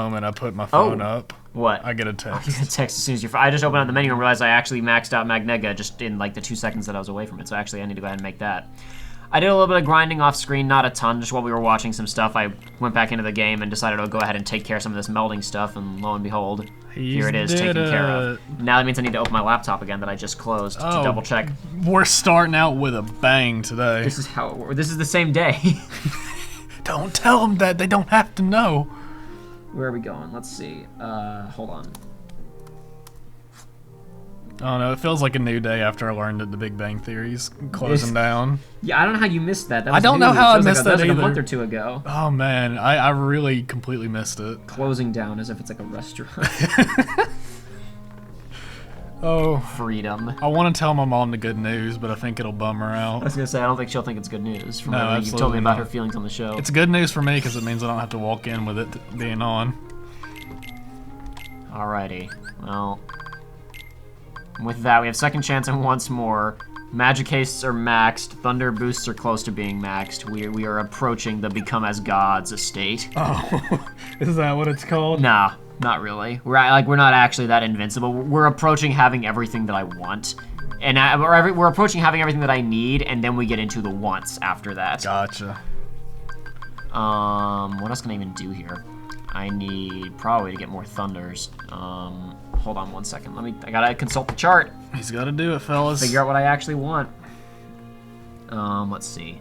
moment I put my phone up. What? I get a text. You get a text as soon as you're... I just opened up the menu and realized I actually maxed out Magnega just in like the 2 seconds that I was away from it. So actually I need to go ahead and make that. I did a little bit of grinding off screen, not a ton, just while we were watching some stuff. I went back into the game and decided to go ahead and take care of some of this melding stuff, and lo and behold, here it is, taken care of. Now that means I need to open my laptop again that I just closed to double check. We're starting out with a bang today. This is the same day. Don't tell them that. They don't have to know. Where are we going? Let's see. Hold on. Oh no, it feels like a new day after I learned that the Big Bang Theory's closing down. Yeah, I don't know how you missed that. I don't know how I missed that either. That was like a month or two ago. Oh man, I really completely missed it. Closing down as if it's like a restaurant. Oh. Freedom. I want to tell my mom the good news, but I think it'll bum her out. I was going to say, I don't think she'll think it's good news from no, everything you've told me about her feelings on the show. It's good news for me because it means I don't have to walk in with it being on. Alrighty. Well... With that, we have second chance and once more. Magic hastes are maxed. Thunder boosts are close to being maxed. We are approaching the become as gods state. Oh, is that what it's called? Nah, not really. We're not actually that invincible. We're approaching having everything that I want, and we're approaching having everything that I need, and then we get into the wants after that. Gotcha. What else can I even do here? I need probably to get more thunders. Hold on 1 second. I gotta consult the chart. He's gotta do it, fellas. Figure out what I actually want. Let's see.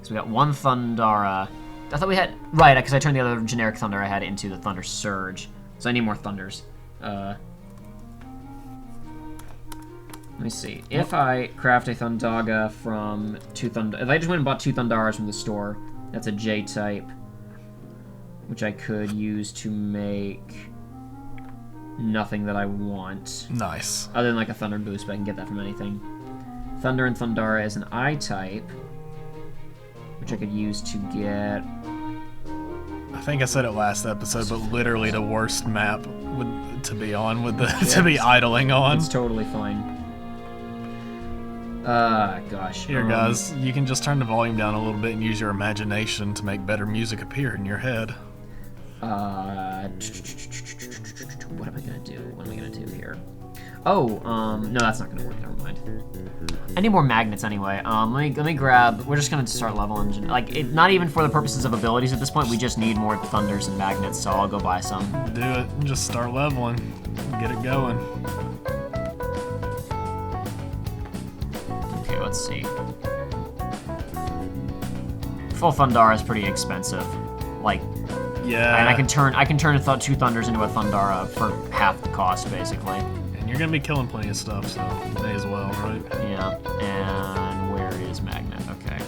So we got one Thundara. I thought we had... Right, because I turned the other generic Thunder I had into the Thunder Surge. So I need more Thunders. Let me see. If I craft a Thundaga from two Thunder... If I just went and bought 2 Thundaras from the store, that's a J-type, which I could use to make... nothing that I want. Nice. Other than like a Thunder boost, but I can get that from anything. Thunder and Thundara is an I-type, which I could use to get... I think I said it last episode, but literally the worst map to be on, to be idling on. It's totally fine. Gosh. Here, guys, you can just turn the volume down a little bit and use your imagination to make better music appear in your head. What am I gonna do? What am I gonna do here? Oh, no, that's not gonna work. Never mind. I need more magnets anyway. Let me grab. We're just gonna start leveling. Not even for the purposes of abilities at this point. We just need more thunders and magnets. So I'll go buy some. Do it. Just start leveling. Get it going. Okay, let's see. Full Thundara is pretty expensive. Yeah. And I can turn 2 Thunders into a Thundara for half the cost, basically. And you're gonna be killing plenty of stuff, so may as well, right? Yeah. And where is Magnet? Okay.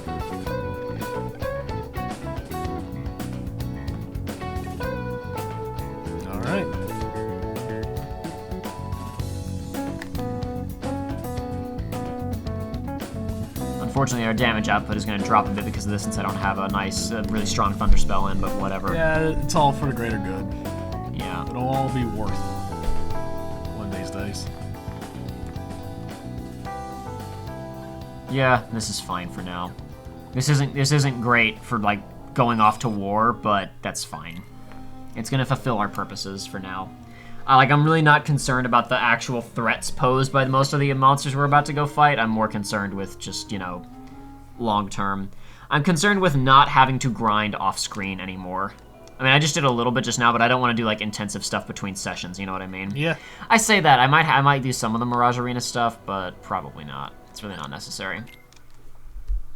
All right. Unfortunately, our damage output is going to drop a bit because of this, since I don't have a nice, really strong Thunder spell in, but whatever. Yeah, it's all for the greater good. Yeah. It'll all be worth one of these days. Yeah, this is fine for now. This isn't great for, going off to war, but that's fine. It's going to fulfill our purposes for now. I'm really not concerned about the actual threats posed by most of the monsters we're about to go fight. I'm more concerned with just, long term. I'm concerned with not having to grind off screen anymore. I mean, I just did a little bit just now, but I don't want to do, intensive stuff between sessions, you know what I mean? Yeah. I say that. I might do some of the Mirage Arena stuff, but probably not. It's really not necessary.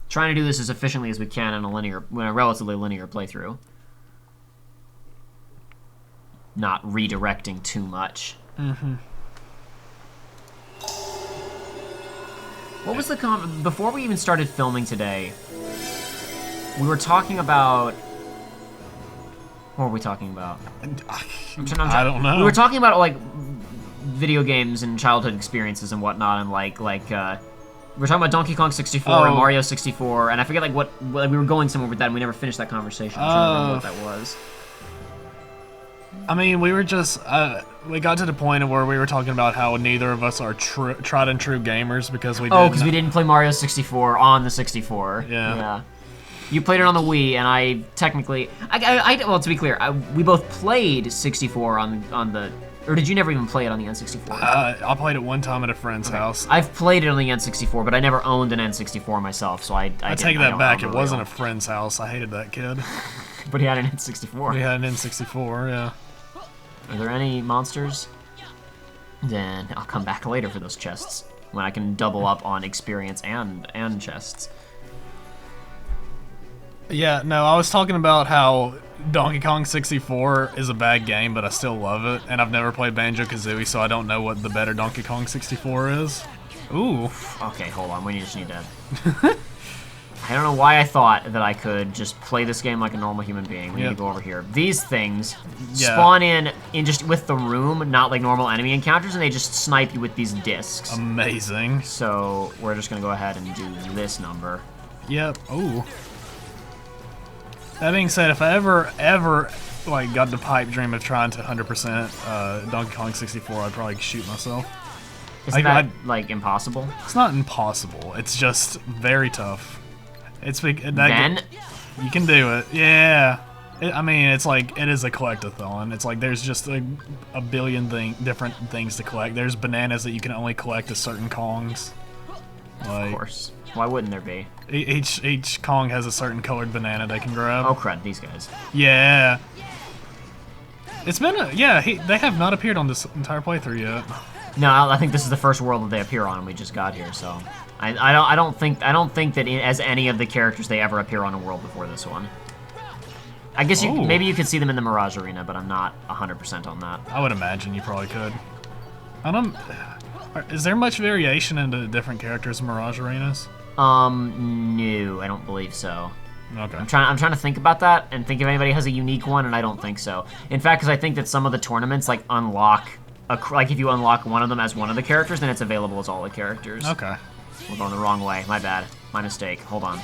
Trying to do this as efficiently as we can in a relatively linear playthrough. Not redirecting too much. Mm-hmm. What was the before we even started filming today? We were talking about. What were we talking about? I don't know. We were talking about video games and childhood experiences and whatnot, and we were talking about Donkey Kong 64 and Mario 64, and I forget what we were going somewhere with that, and we never finished that conversation. I'm trying to remember what that was. I mean, we were just, we got to the point where we were talking about how neither of us are tried and true gamers because we didn't. Oh, because we didn't play Mario 64 on the 64. Yeah. You played it on the Wii, and I technically, well, to be clear, we both played 64 on the, or did you never even play it on the N64? I played it one time at a friend's house. I've played it on the N64, but I never owned an N64 myself, so I take that back. It wasn't a friend's house. I hated that kid. But he had an N64. He had an N64, yeah. Are there any monsters? Then I'll come back later for those chests, when I can double up on experience and chests. Yeah, no, I was talking about how Donkey Kong 64 is a bad game, but I still love it, and I've never played Banjo-Kazooie, so I don't know what the better Donkey Kong 64 is. Ooh. Okay, hold on, we just need to... I don't know why I thought that I could just play this game like a normal human being. We need to go over here. These things spawn in just with the room, not like normal enemy encounters, and they just snipe you with these discs. Amazing. So we're just gonna go ahead and do this number. Yep. Ooh. That being said, if I ever like got the pipe dream of trying to 100% Donkey Kong 64, I'd probably shoot myself. Isn't that like impossible? It's not impossible. It's just very tough. It's then you can do it. Yeah. I mean, it's like it is a collectathon. It's like there's just a billion different things to collect. There's bananas that you can only collect as certain Kongs. Of course. Why wouldn't there be? Each Kong has a certain colored banana they can grab. Oh crud, these guys. Yeah. It's been they have not appeared on this entire playthrough yet. No, I think this is the first world that they appear on, and we just got here, so I don't think that as any of the characters they ever appear on a world before this one. I guess maybe you could see them in the Mirage Arena, but I'm not 100% on that. I would imagine you probably could. Is there much variation into different characters in Mirage Arenas? No, I don't believe so. Okay. I'm trying to think about that and think if anybody has a unique one, and I don't think so. In fact, because I think that some of the tournaments like unlock, like if you unlock one of them as one of the characters, then it's available as all the characters. Okay. We're going the wrong way. My bad. My mistake. Hold on.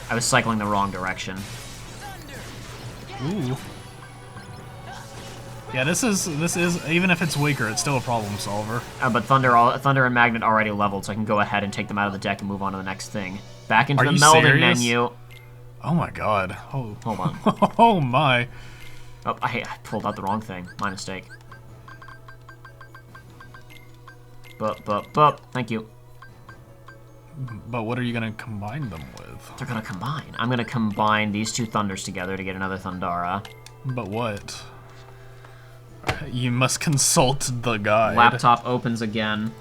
I was cycling the wrong direction. Ooh. Yeah, this is even if it's weaker, it's still a problem solver. But Thunder and Magnet already leveled, so I can go ahead and take them out of the deck and move on to the next thing. Back into the melding menu. Oh my god. Oh. Hold on. Oh my. Oh, I pulled out the wrong thing. My mistake. Thank you. But what are you gonna combine them with? They're gonna combine. I'm gonna combine these two Thunders together to get another Thundara. But what? You must consult the guide. Laptop opens again.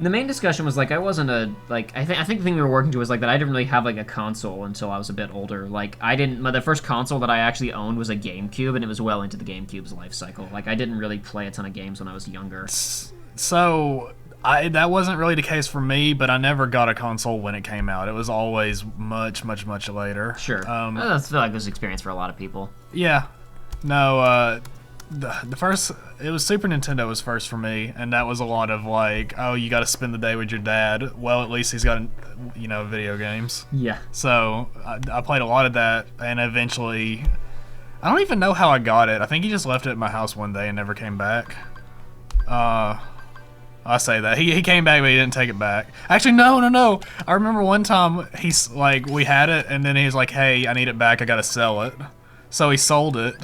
The main discussion was like I wasn't a I think the thing we were working to was like that I didn't really have like a console until I was a bit older. Like the first console that I actually owned was a GameCube, and it was well into the GameCube's life cycle. Like I didn't really play a ton of games when I was younger. So that wasn't really the case for me, but I never got a console when it came out. It was always much later. Sure. I feel like it was an experience for a lot of people. Yeah. No, the first, it was Super Nintendo was first for me, and that was a lot of like, oh, you got to spend the day with your dad. Well, at least he's got, video games. Yeah. So I played a lot of that, and eventually, I don't even know how I got it. I think he just left it at my house one day and never came back. I say that he came back, but he didn't take it back. Actually, no. I remember one time he's like, we had it, and then he was like, hey, I need it back. I got to sell it. So he sold it.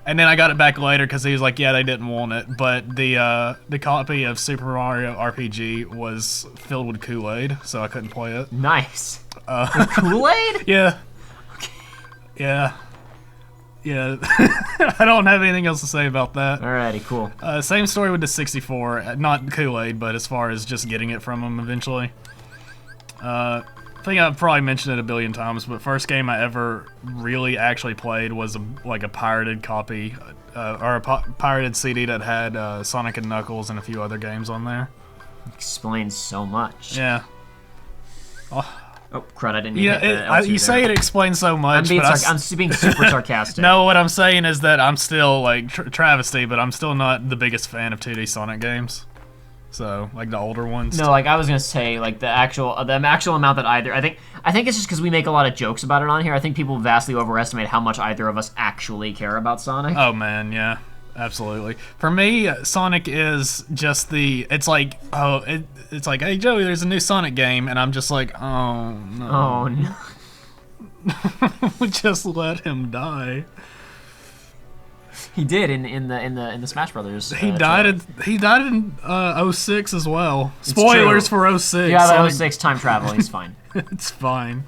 And then I got it back later because he was like, yeah, they didn't want it. But the copy of Super Mario RPG was filled with Kool-Aid, so I couldn't play it. Nice. With Kool-Aid? Yeah. Okay. Yeah. I don't have anything else to say about that. Alrighty, cool. Same story with the 64. Not Kool-Aid, but as far as just getting it from him eventually. I think I've probably mentioned it a billion times, but first game I ever really actually played was a pirated copy, or a pirated CD that had Sonic and Knuckles and a few other games on there. Explains so much. Yeah. Oh, crud, I didn't hit the you say it explains so much, I'm being super sarcastic. No, what I'm saying is that I'm still, like, travesty, but I'm still not the biggest fan of 2D Sonic games. So, like the older ones. No, like I was gonna say, like the actual amount that I think it's just because we make a lot of jokes about it on here. I think people vastly overestimate how much either of us actually care about Sonic. Oh man, yeah. Absolutely. For me, Sonic is just the. It's like, it's like, hey Joey, there's a new Sonic game, and I'm just like, oh no. Oh no. Just let him die. He did in the Smash Brothers. He died in 06 as well. Spoilers for 06. Yeah, the 06 time travel. He's fine. It's fine.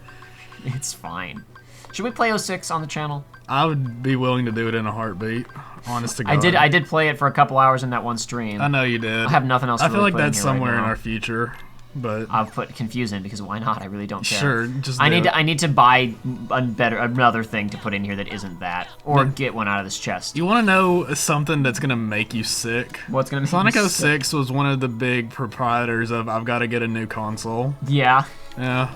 It's fine. Should we play 06 on the channel? I would be willing to do it in a heartbeat. Honest to God. I did play it for a couple hours in that one stream. I know you did. I have nothing else. I to feel really like put in that's here somewhere right in now. our future, but I'll put Confuse in because why not? I really don't care. Sure, just I do it. need to buy another thing to put in here that isn't that, or get one out of this chest. You want to know something that's gonna make you sick? What's gonna make Sonic me 06 was one of the big proprietors of I've got to get a new console. Yeah. Yeah.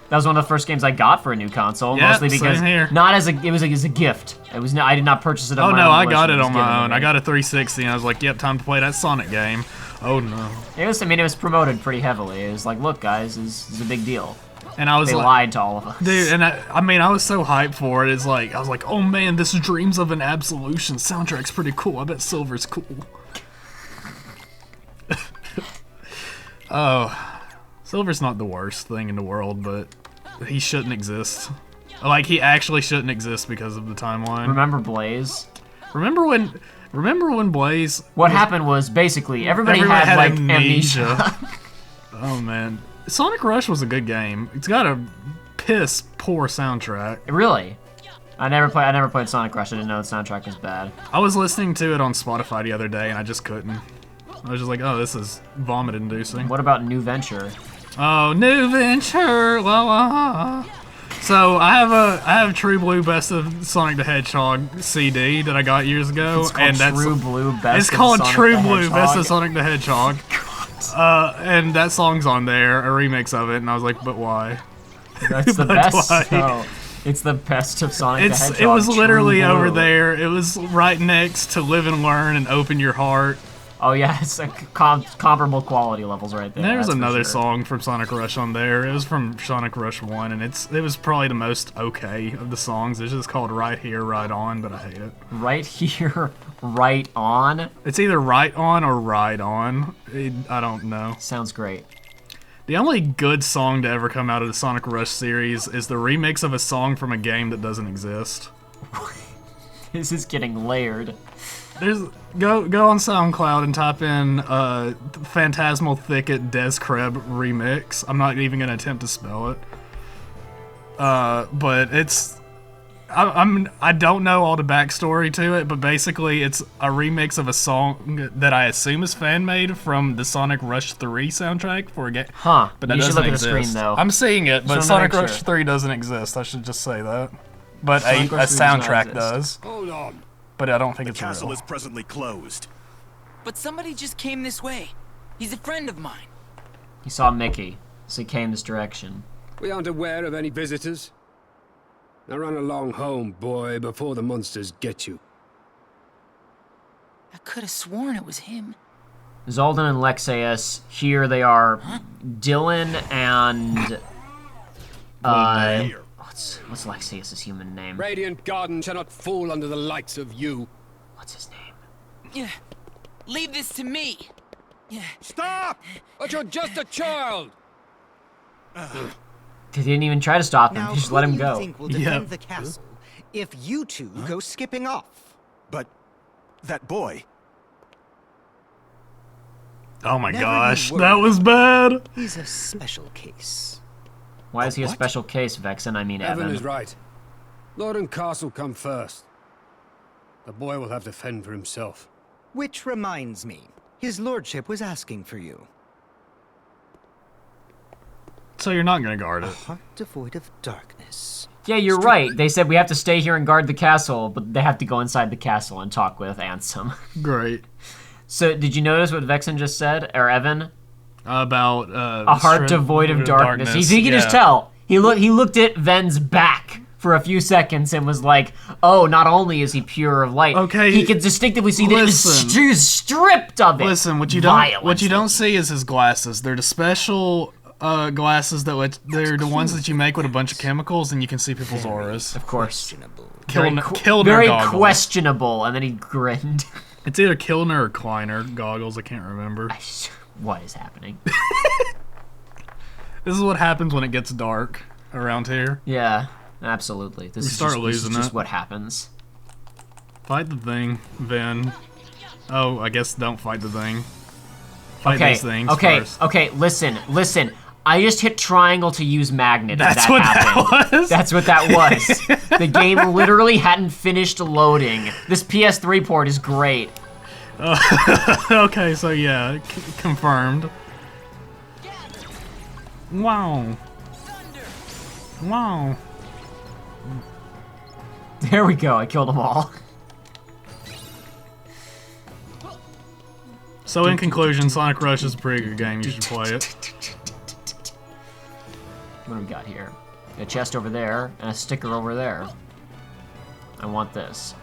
That was one of the first games I got for a new console, Yeah, mostly because same here. not as a it was as a gift. It was I did not purchase it on Oh my no, own. I got volition. it was on given my to own. me. I got a 360 and I was like, yep, time to play that Sonic game. Oh no. It was promoted pretty heavily. It was like, look guys, this is a big deal. And I was They like, lied to all of us. dude, and I mean, I was so hyped for it. It's like, I was like, oh man, this Dreams of an Absolution soundtrack's pretty cool. I bet Silver's cool. Oh, Silver's not the worst thing in the world, but he shouldn't exist. Like, he actually shouldn't exist because of the timeline. Remember Blaze? Remember when Blaze... What happened was basically everybody had like amnesia. Oh man, Sonic Rush was a good game. It's got a piss poor soundtrack. Really? I never played Sonic Rush. I didn't know the soundtrack was bad. I was listening to it on Spotify the other day and I just couldn't. I was just like, oh, this is vomit inducing. What about New Venture? Oh, New Venture, la la. So I have True Blue Best of Sonic the Hedgehog CD that I got years ago, It's called and that's True Blue Best. it's called of Sonic True the Blue Hedgehog. Best of Sonic the Hedgehog. And that song's on there, a remix of it, and I was like, but why? That's the But best. why? So, it's the best of Sonic the Hedgehog. It was literally True over Blue. there. It was right next to Live and Learn and Open Your Heart. Oh yeah, it's like comparable quality levels right there. There's that's for another sure. song from Sonic Rush on there. It was from Sonic Rush 1, and it was probably the most okay of the songs. It's just called Right Here, Right On, but I hate it. Right here, right on. It's either Right On or Ride On. I don't know. Sounds great. The only good song to ever come out of the Sonic Rush series is the remix of a song from a game that doesn't exist. This is getting layered. Go on SoundCloud and type in Phantasmal Thicket Des Kreb remix. I'm not even gonna attempt to spell it. But it's I don't know all the backstory to it, but basically it's a remix of a song that I assume is fan made from the Sonic Rush 3 soundtrack for a game. Huh. But that You should doesn't look at the exist. screen though. I'm seeing it, but Just Sonic wanna make Rush sure. 3 doesn't exist. I should just say that. But Sonic a Rush 3 does not soundtrack exist. does. Hold on. But I don't think The it's castle real. is presently closed. But somebody just came this way. He's a friend of mine. He saw Mickey, so he came this direction. We aren't aware of any visitors. Now run along home, boy, before the monsters get you. I could have sworn it was him. Zoldan and Lexaeus, here they are. Dylan and what's Lexaeus' human name? Radiant Garden shall not fall under the likes of you. What's his name? Yeah. Leave this to me. Yeah. Stop! But you're just a child! They didn't even try to stop him. Now, They just who let do him you go. think will defend the castle if you two go skipping off? But that boy, Oh my Never gosh, you that worry. was bad. He's a special case. Why is he a What? special case, Vexen? I mean, Evan Evan. is right. Lord and castle come first. The boy will have to fend for himself. Which reminds me, his lordship was asking for you. So you're not gonna guard A it. heart devoid of darkness. Yeah, you're right. They said we have to stay here and guard the castle, but they have to go inside the castle and talk with Ansem. Great. So, did you notice what Vexen just said, or Evan? About A heart devoid of darkness. He can just tell. He looked at Ven's back for a few seconds and was like, "Oh, not only is he pure of light, Okay, he could distinctively see that listen. he's stripped of it." Listen, what you don't see is his glasses. They're the special glasses they're the ones that you make with a bunch of chemicals, and you can see people's auras. Of course. Kilner Very goggles. questionable, and then he grinned. It's either Kilner or Kleiner goggles. I can't remember. What is happening? This is what happens when it gets dark around here. Yeah, absolutely. This is just what happens. Fight the thing, then. Oh, I guess don't fight the thing. Fight these things first. Okay, listen. I just hit triangle to use magnet. That's and what happened. that was? That's what that was. The game literally hadn't finished loading. This PS3 port is great. Okay, so yeah, confirmed. Wow. Wow. There we go, I killed them all. So in conclusion, Sonic Rush is a pretty good game. You should play it. What do we got here? A chest over there, and a sticker over there. I want this.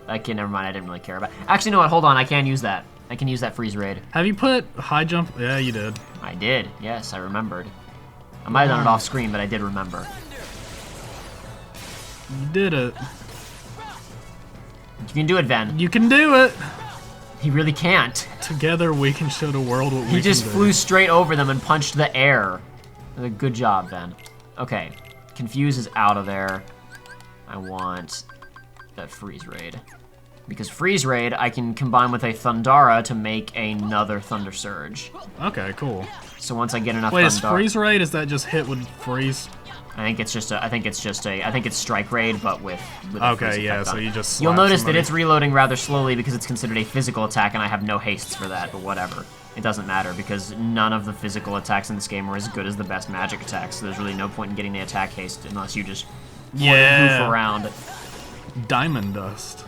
Okay, never mind, I didn't really care about it. Actually, no, hold on, I can use that. I can use that freeze raid. Have you put high jump? Yeah, you did. I did, yes, I remembered. I might have done it off screen, but I did remember. You did it. You can do it, Ven. You can do it. He really can't. Together we can show the world what we can do. He just flew straight over them and punched the air. Good job, Ben. Okay, Confuse is out of there. I want that Freeze Raid. Because Freeze Raid, I can combine with a Thundara to make another Thunder Surge. Okay, cool. So once I get enough Wait, Thundara... is Freeze Raid, is that just hit with freeze? I think it's Strike Raid, but with a freeze okay, yeah, effect so on it. you just You'll slap notice somebody. that it's reloading rather slowly because it's considered a physical attack, and I have no hastes for that, but whatever. It doesn't matter, because none of the physical attacks in this game are as good as the best magic attacks, so there's really no point in getting the attack haste unless you just goof around. Diamond Dust.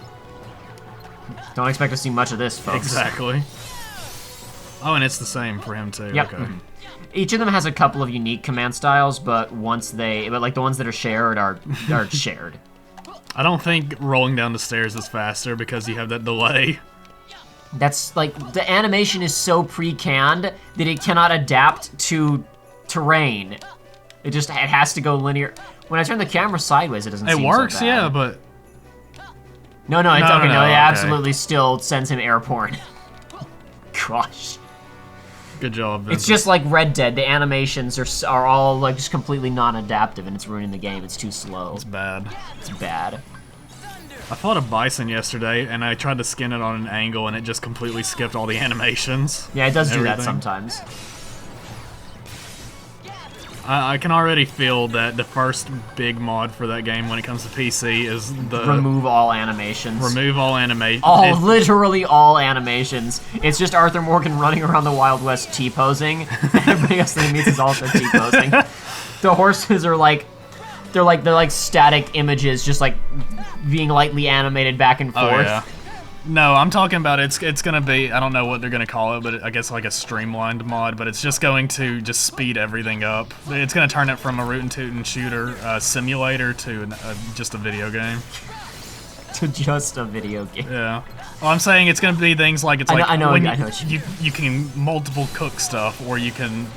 Don't expect to see much of this, folks. Exactly. Oh, and it's the same for him too. Yep. Okay. Each of them has a couple of unique command styles, but like the ones that are shared are shared. I don't think rolling down the stairs is faster because you have that delay. That's like the animation is so pre-canned that it cannot adapt to terrain. It has to go linear. When I turn the camera sideways, it doesn't seem so bad. It works, yeah, but No, it okay. absolutely still sends him airborne. Gosh. good job. It's just like Red Dead. The animations are all like just completely non-adaptive, and it's ruining the game. It's too slow. It's bad. It's bad. I fought a bison yesterday, and I tried to skin it on an angle, and it just completely skipped all the animations. Yeah, it does do that everything. sometimes. I can already feel that the first big mod for that game when it comes to PC is the Remove all animations. remove all animation. Literally all animations. It's just Arthur Morgan running around the Wild West T-posing, and everybody else that he meets is also T-posing. The horses are like, they're like static images, just like being lightly animated back and forth. Oh yeah. No, I'm talking about it's gonna be, I don't know what they're gonna call it, but I guess like a streamlined mod, but it's just going to just speed everything up. It's gonna turn it from a root and toot and shooter simulator to just a video game. To just a video game. Yeah. Well, I'm saying it's gonna be things like I know when what you can multiple cook stuff, or you can,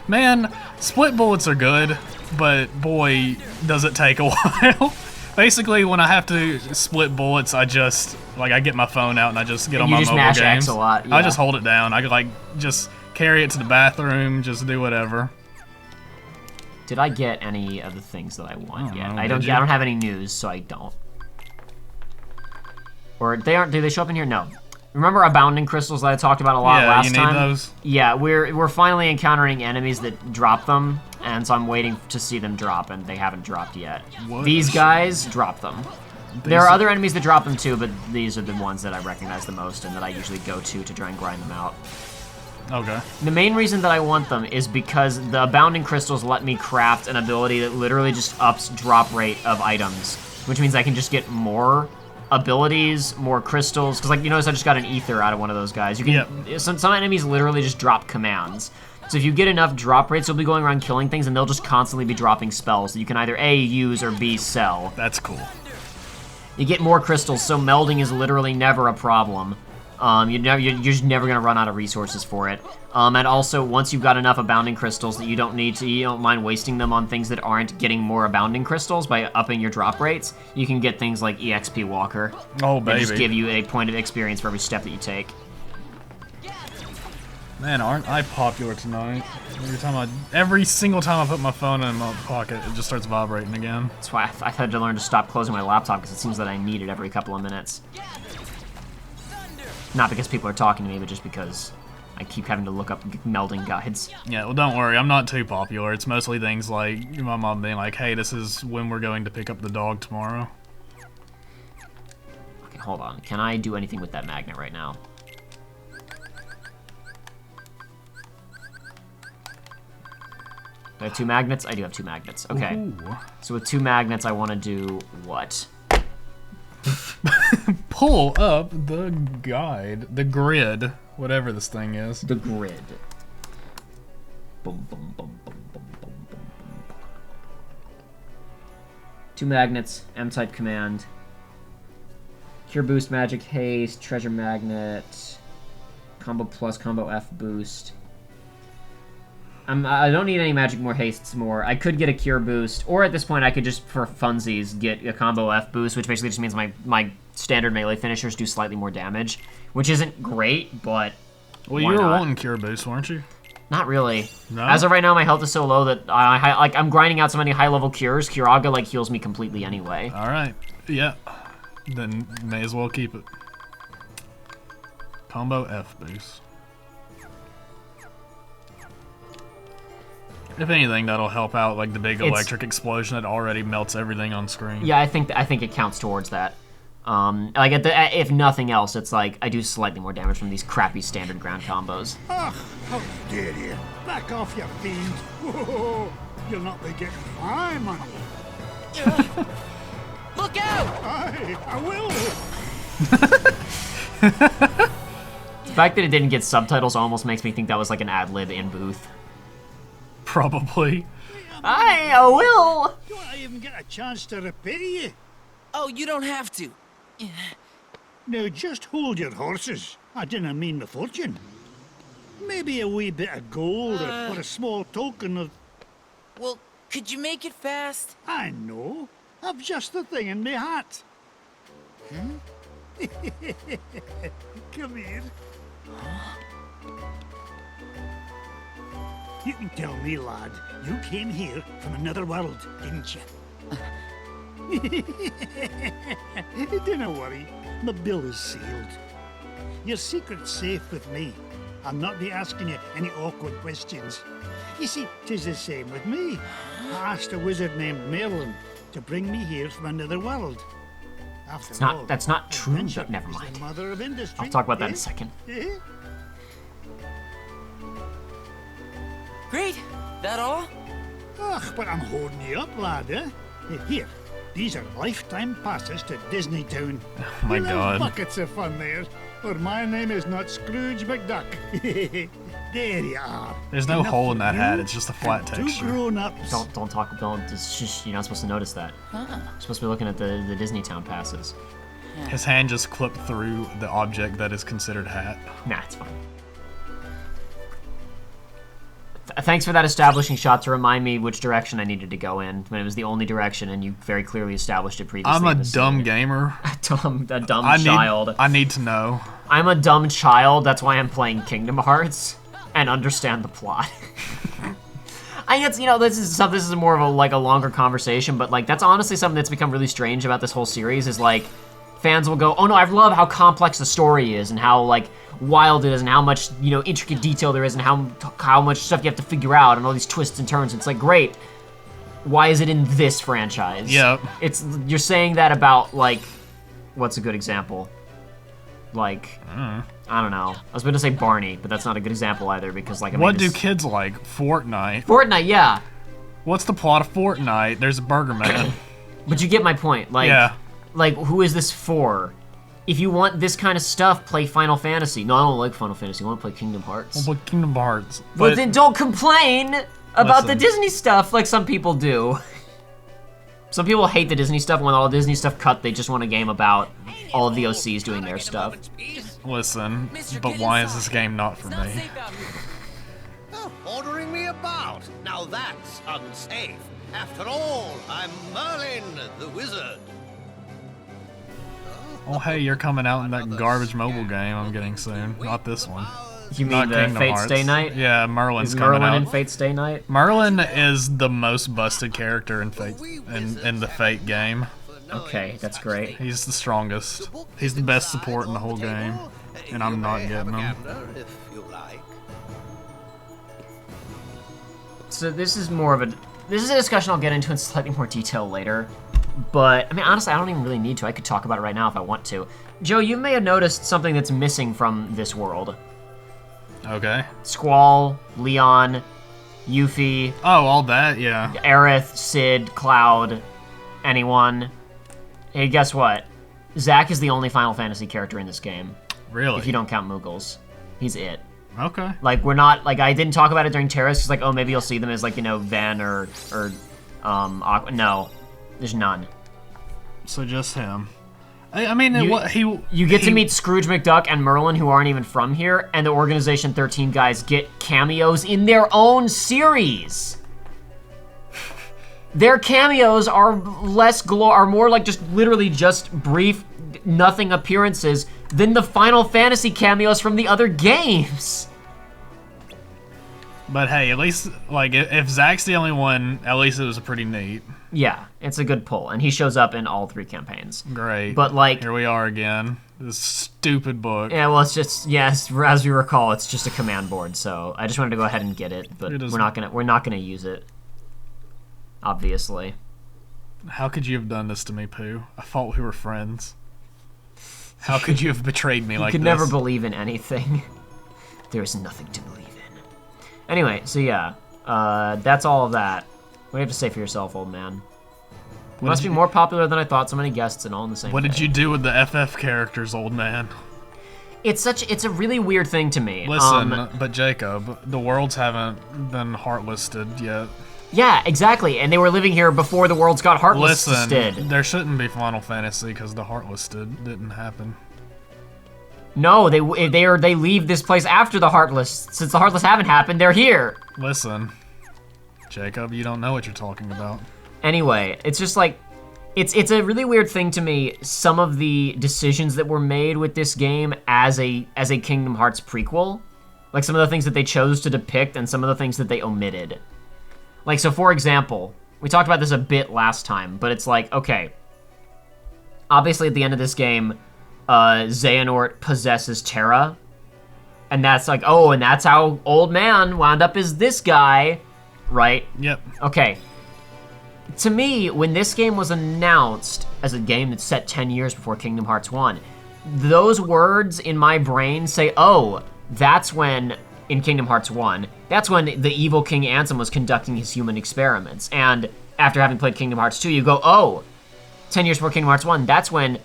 man, split bullets are good, but boy, does it take a while. Basically, when I have to split bullets, I get my phone out and I just get on my mobile mash games. X a lot, I yeah. just hold it down. I just carry it to the bathroom, just do whatever. Did I get any of the things that I want yet? know, I did you? don't have any news, so I don't. Or they aren't. Do they show up in here? No. Remember abounding crystals that I talked about a lot Yeah, last you need time? those. Yeah, we're finally encountering enemies that drop them, and so I'm waiting to see them drop, and they haven't dropped yet. What These a guys drop them. There are other enemies that drop them too, but these are the ones that I recognize the most and that I usually go to try and grind them out. Okay. The main reason that I want them is because the abounding crystals let me craft an ability that literally just ups drop rate of items, which means I can just get more abilities, more crystals, because like you notice I just got an ether out of one of those guys. You can some enemies literally just drop commands. So if you get enough drop rates, you'll be going around killing things and they'll just constantly be dropping spells that you can either A, use, or B, sell. That's cool. You get more crystals, so melding is literally never a problem. You're just never gonna run out of resources for it. And also, once you've got enough abounding crystals that you don't mind wasting them on things that aren't getting more abounding crystals by upping your drop rates, you can get things like EXP Walker. Oh, They just baby. give you a point of experience for every step that you take. Man, aren't I popular tonight? Every single time I put my phone in my pocket, it just starts vibrating again. That's why I've had to learn to stop closing my laptop, because it seems that I need it every couple of minutes. Not because people are talking to me, but just because I keep having to look up melding guides. Yeah, well, don't worry, I'm not too popular. It's mostly things like my mom being like, hey, this is when we're going to pick up the dog tomorrow. Okay, hold on. Can I do anything with that magnet right now? Do I have 2 magnets? I do have 2 magnets. Okay. Ooh. So with 2 magnets, I want to do what? Pull up the guide, the grid, whatever this thing is. The grid. Boom, boom, boom, boom, boom, boom, boom. 2 magnets, M-type command. Cure boost, magic haste, treasure magnet, combo plus, combo F boost. I don't need any magic more hastes more. I could get a cure boost, or at this point I could just, for funsies, get a combo F boost, which basically just means my standard melee finishers do slightly more damage, which isn't great, but Well, why you were not? wanting cure boost, weren't you? Not really. No? As of right now, my health is so low that I'm grinding out so many high-level cures. Curaga like heals me completely anyway. All right. Yeah. Then may as well keep it. Combo F boost. If anything, that'll help out like the big electric explosion that already melts everything on screen. Yeah, I think it counts towards that. Like if nothing else, it's like I do slightly more damage from these crappy standard ground combos. Ugh, how dare you! Back off, you fiend! Whoa, you'll not be getting my money. Look out! I will! The fact that it didn't get subtitles almost makes me think that was like an ad-lib in booth. Probably. I will! Don't I even get a chance to repay you? Oh, you don't have to. Now just hold your horses. I didn't mean the fortune. Maybe a wee bit of gold or a small token of... Well, could you make it fast? I know. I've just the thing in my hat. Come here. You can tell me, lad, you came here from another world, didn't you? Don't worry, my bill is sealed. Your secret's safe with me. I'll not be asking you any awkward questions. You see, 'tis the same with me. I asked a wizard named Merlin to bring me here from another world. After all, That's not true, adventure but never is mind. the mother of industry. I'll talk about that in eh? a second. Eh? Great. That all? Ugh, but I'm holding you up, lad, eh? Here, these are lifetime passes to Disney Town. Oh my You'll have God. buckets of fun there, or my name is not Scrooge McDuck. There you are. There's no Enough hole in for that you hat. It's just a flat and texture. 2 grown-ups. Don't. It's just, you're not supposed to notice that. You're supposed to be looking at the Disney Town passes. His hand just clipped through the object that is considered hat. Nah, it's fine. Thanks for that establishing shot to remind me which direction I needed to go in when it was the only direction, and you very clearly established it previously. I'm a in the dumb scene. gamer. A dumb child. I need to know. I'm a dumb child. That's why I'm playing Kingdom Hearts and understand the plot. I guess this is more of a longer conversation, but like that's honestly something that's become really strange about this whole series is like fans will go, oh no, I love how complex the story is and how like wild it is and how much intricate detail there is and how much stuff you have to figure out and all these twists and turns. It's like great. Why is it in this franchise? Yep. You're saying that about like, what's a good example? Like, I don't know. I was going to say Barney, but that's not a good example either because like. What do kids like? Fortnite. Fortnite, yeah. What's the plot of Fortnite? There's a Burger Man. But you get my point. Like, Yeah. Like, who is this for? If you want this kind of stuff, play Final Fantasy. No, I don't like Final Fantasy. I want to play Kingdom Hearts. Well, but Kingdom Hearts. But then don't complain about the Listen. Disney stuff like some people do. Some people hate the Disney stuff. When all the Disney stuff cut, they just want a game about all of the OCs doing their stuff. Listen, Mister, but get why is inside. this game not for It's not me? safe out here. Oh, ordering me about. Now that's unsafe. After all, I'm Merlin, the wizard. Oh, hey, you're coming out in that garbage mobile game I'm getting soon. Not this one. You mean Not the Kingdom Fate Hearts. Stay Night? Yeah, Merlin's Is coming Merlin out. in Fate Stay Night? Merlin is the most busted character in Fate in the Fate game. Okay, that's great. He's the strongest. He's the best support in the whole game, and I'm not getting him. If you like. So this is a discussion I'll get into in slightly more detail later. But, I mean, honestly, I don't even really need to. I could talk about it right now if I want to. Joe, you may have noticed something that's missing from this world. Okay. Squall, Leon, Yuffie, Oh, all that, yeah. Aerith, Sid, Cloud, anyone. Hey, guess what? Zack is the only Final Fantasy character in this game, Really? if you don't count Moogles. He's it. Okay. Like, we're not, like, I didn't talk about it during Terra, because, like, oh, maybe you'll see them as, like, you know, Ven or Aqua. No, there's none. So just him. I mean, You get to meet Scrooge McDuck and Merlin, who aren't even from here, and the Organization 13 guys get cameos in their own series. Their cameos are are more like just literally just brief, nothing appearances than the Final Fantasy cameos from the other games. But hey, at least, like, if Zach's the only one, at least it was pretty neat. Yeah, it's a good pull, and he shows up in all 3 campaigns. Great. But, like... Here we are again. This stupid book. Yeah, well, it's just, yes, as we recall, it's just a command board, so I just wanted to go ahead and get it, but It is- we're not gonna use it. Obviously. How could you have done this to me, Pooh? I thought we were friends. How could you have betrayed me like You this? could never believe in anything. There is nothing to believe in. Anyway, so yeah, that's all of that. What do you have to say for yourself, old man? It must be more popular than I thought. So many guests and all in the same. What did day. you do with the FF characters, old man? It's a really weird thing to me. Listen, but Jacob, the worlds haven't been heartlisted yet. Yeah, exactly. And they were living here before the worlds got heartlisted. Listen, there shouldn't be Final Fantasy because the heartlisted didn't happen. No, they leave this place after the Heartless. Since the Heartless haven't happened, they're here. Listen, Jacob, you don't know what you're talking about. Anyway, it's just like, it's a really weird thing to me. Some of the decisions that were made with this game as a Kingdom Hearts prequel, like some of the things that they chose to depict and some of the things that they omitted. Like, so for example, we talked about this a bit last time, but it's like, okay, obviously at the end of this game, Xehanort possesses Terra, and that's like, oh, and that's how Old Man wound up as this guy, right? Yep. Okay. To me, when this game was announced as a game that's set 10 years before Kingdom Hearts 1, those words in my brain say, oh, that's when, in Kingdom Hearts 1, that's when the evil King Ansem was conducting his human experiments. And after having played Kingdom Hearts 2, you go, oh, 10 years before Kingdom Hearts 1, that's when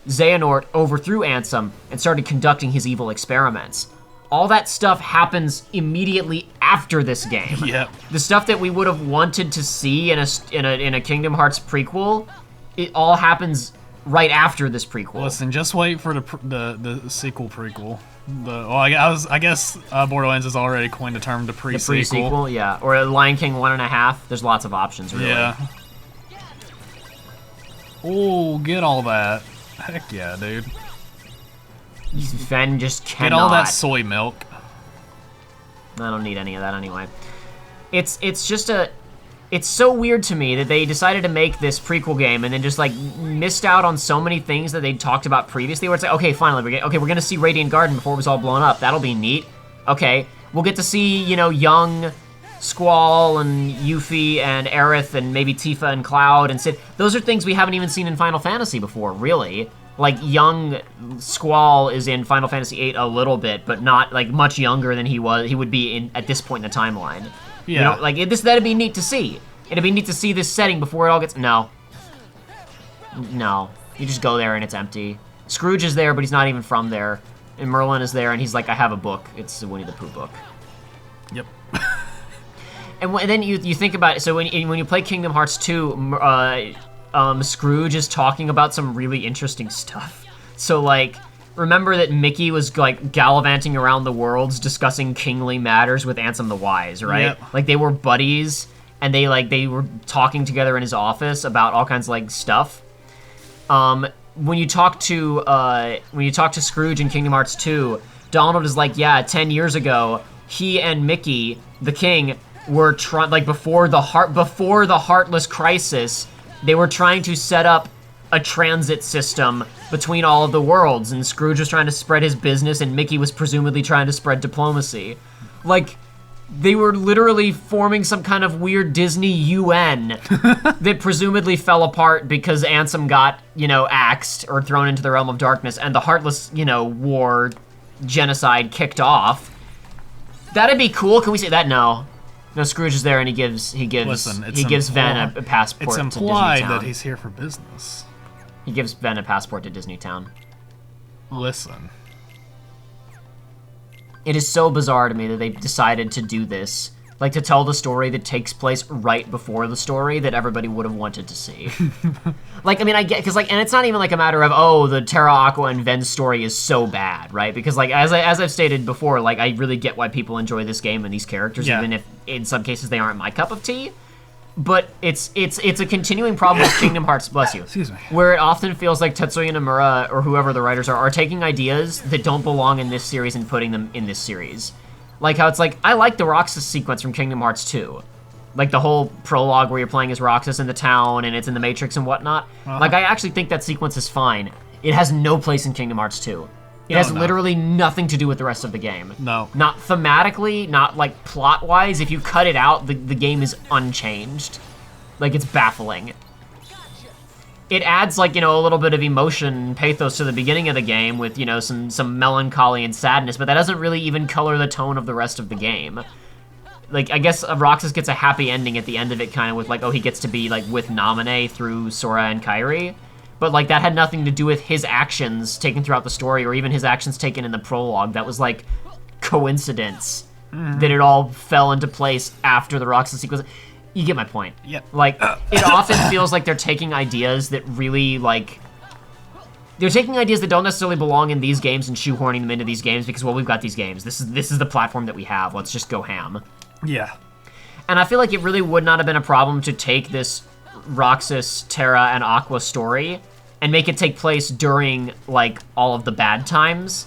Xehanort overthrew Ansem and started conducting his evil experiments. All that stuff happens immediately after this game. Yep. The stuff that we would have wanted to see in a Kingdom Hearts prequel, it all happens right after this prequel. Listen, just wait for the sequel prequel. I guess Borderlands has already coined the term the the pre-sequel. pre-sequel, yeah, or Lion King 1.5. There's lots of options, really. Yeah. Oh, get all that. Heck yeah, dude. Fen just cannot. Get all that soy milk. I don't need any of that anyway. It's just it's so weird to me that they decided to make this prequel game and then just like missed out on so many things that they talked about previously. Where it's like, okay, finally, we're gonna see Radiant Garden before it was all blown up. That'll be neat. Okay, we'll get to see young Squall and Yuffie and Aerith and maybe Tifa and Cloud and Sid. Those are things we haven't even seen in Final Fantasy before, really. Like, young Squall is in Final Fantasy VIII a little bit, but not, like, much younger than he would be at this point in the timeline. Yeah. That'd be neat to see. It'd be neat to see this setting before it all gets... No. No. You just go there and it's empty. Scrooge is there, but he's not even from there. And Merlin is there, and he's like, I have a book. It's a Winnie the Pooh book. Yep. And then you think about it, so when you play Kingdom Hearts 2, Scrooge is talking about some really interesting stuff. So, like, remember that Mickey was like gallivanting around the worlds discussing kingly matters with Ansem the Wise, right? Yep. Like they were buddies and they were talking together in his office about all kinds of like stuff. When you talk to Scrooge in Kingdom Hearts 2, Donald is like, yeah, 10 years ago, he and Mickey, the king, were trying, like before the Heartless Crisis, they were trying to set up a transit system between all of the worlds, and Scrooge was trying to spread his business, and Mickey was presumably trying to spread diplomacy. Like, they were literally forming some kind of weird Disney UN that presumably fell apart because Ansem got, axed or thrown into the realm of darkness, and the Heartless, war genocide kicked off. That'd be cool. Can we say that? No. No, Scrooge is there and he gives Ven a passport to Disney Town. It's implied that he's here for business. He gives Ven a passport to Disney Town. Listen. It is so bizarre to me that they decided to do this. Like, to tell the story that takes place right before the story that everybody would have wanted to see. Like, I mean, I get, because, like, and it's not even, like, a matter of, oh, the Terra, Aqua, and Ven's story is so bad, right? Because, like, as I've stated before, like, I really get why people enjoy this game and these characters, even if, in some cases, they aren't my cup of tea. But it's a continuing problem with Kingdom Hearts, bless you. Excuse me. Where it often feels like Tetsuya Nomura, or whoever the writers are taking ideas that don't belong in this series and putting them in this series. Like how it's like, I like the Roxas sequence from Kingdom Hearts 2. Like the whole prologue where you're playing as Roxas in the town and it's in the Matrix and whatnot. Like, I actually think that sequence is fine. It has no place in Kingdom Hearts 2. It has literally nothing to do with the rest of the game. No. Not thematically, not like plot-wise. If you cut it out, the game is unchanged. Like, it's baffling. It adds, like, a little bit of emotion, pathos to the beginning of the game with, some melancholy and sadness, but that doesn't really even color the tone of the rest of the game. Like, I guess Roxas gets a happy ending at the end of it, kind of with, like, oh, he gets to be, like, with Naminé through Sora and Kairi. But, like, that had nothing to do with his actions taken throughout the story or even his actions taken in the prologue. That was, like, coincidence that it all fell into place after the Roxas sequence. You get my point. Yep. Like, it often feels like they're taking ideas that really, like... They're taking ideas that don't necessarily belong in these games and shoehorning them into these games because, well, we've got these games. This is the platform that we have. Let's just go ham. Yeah. And I feel like it really would not have been a problem to take this Roxas, Terra, and Aqua story and make it take place during, like, all of the bad times.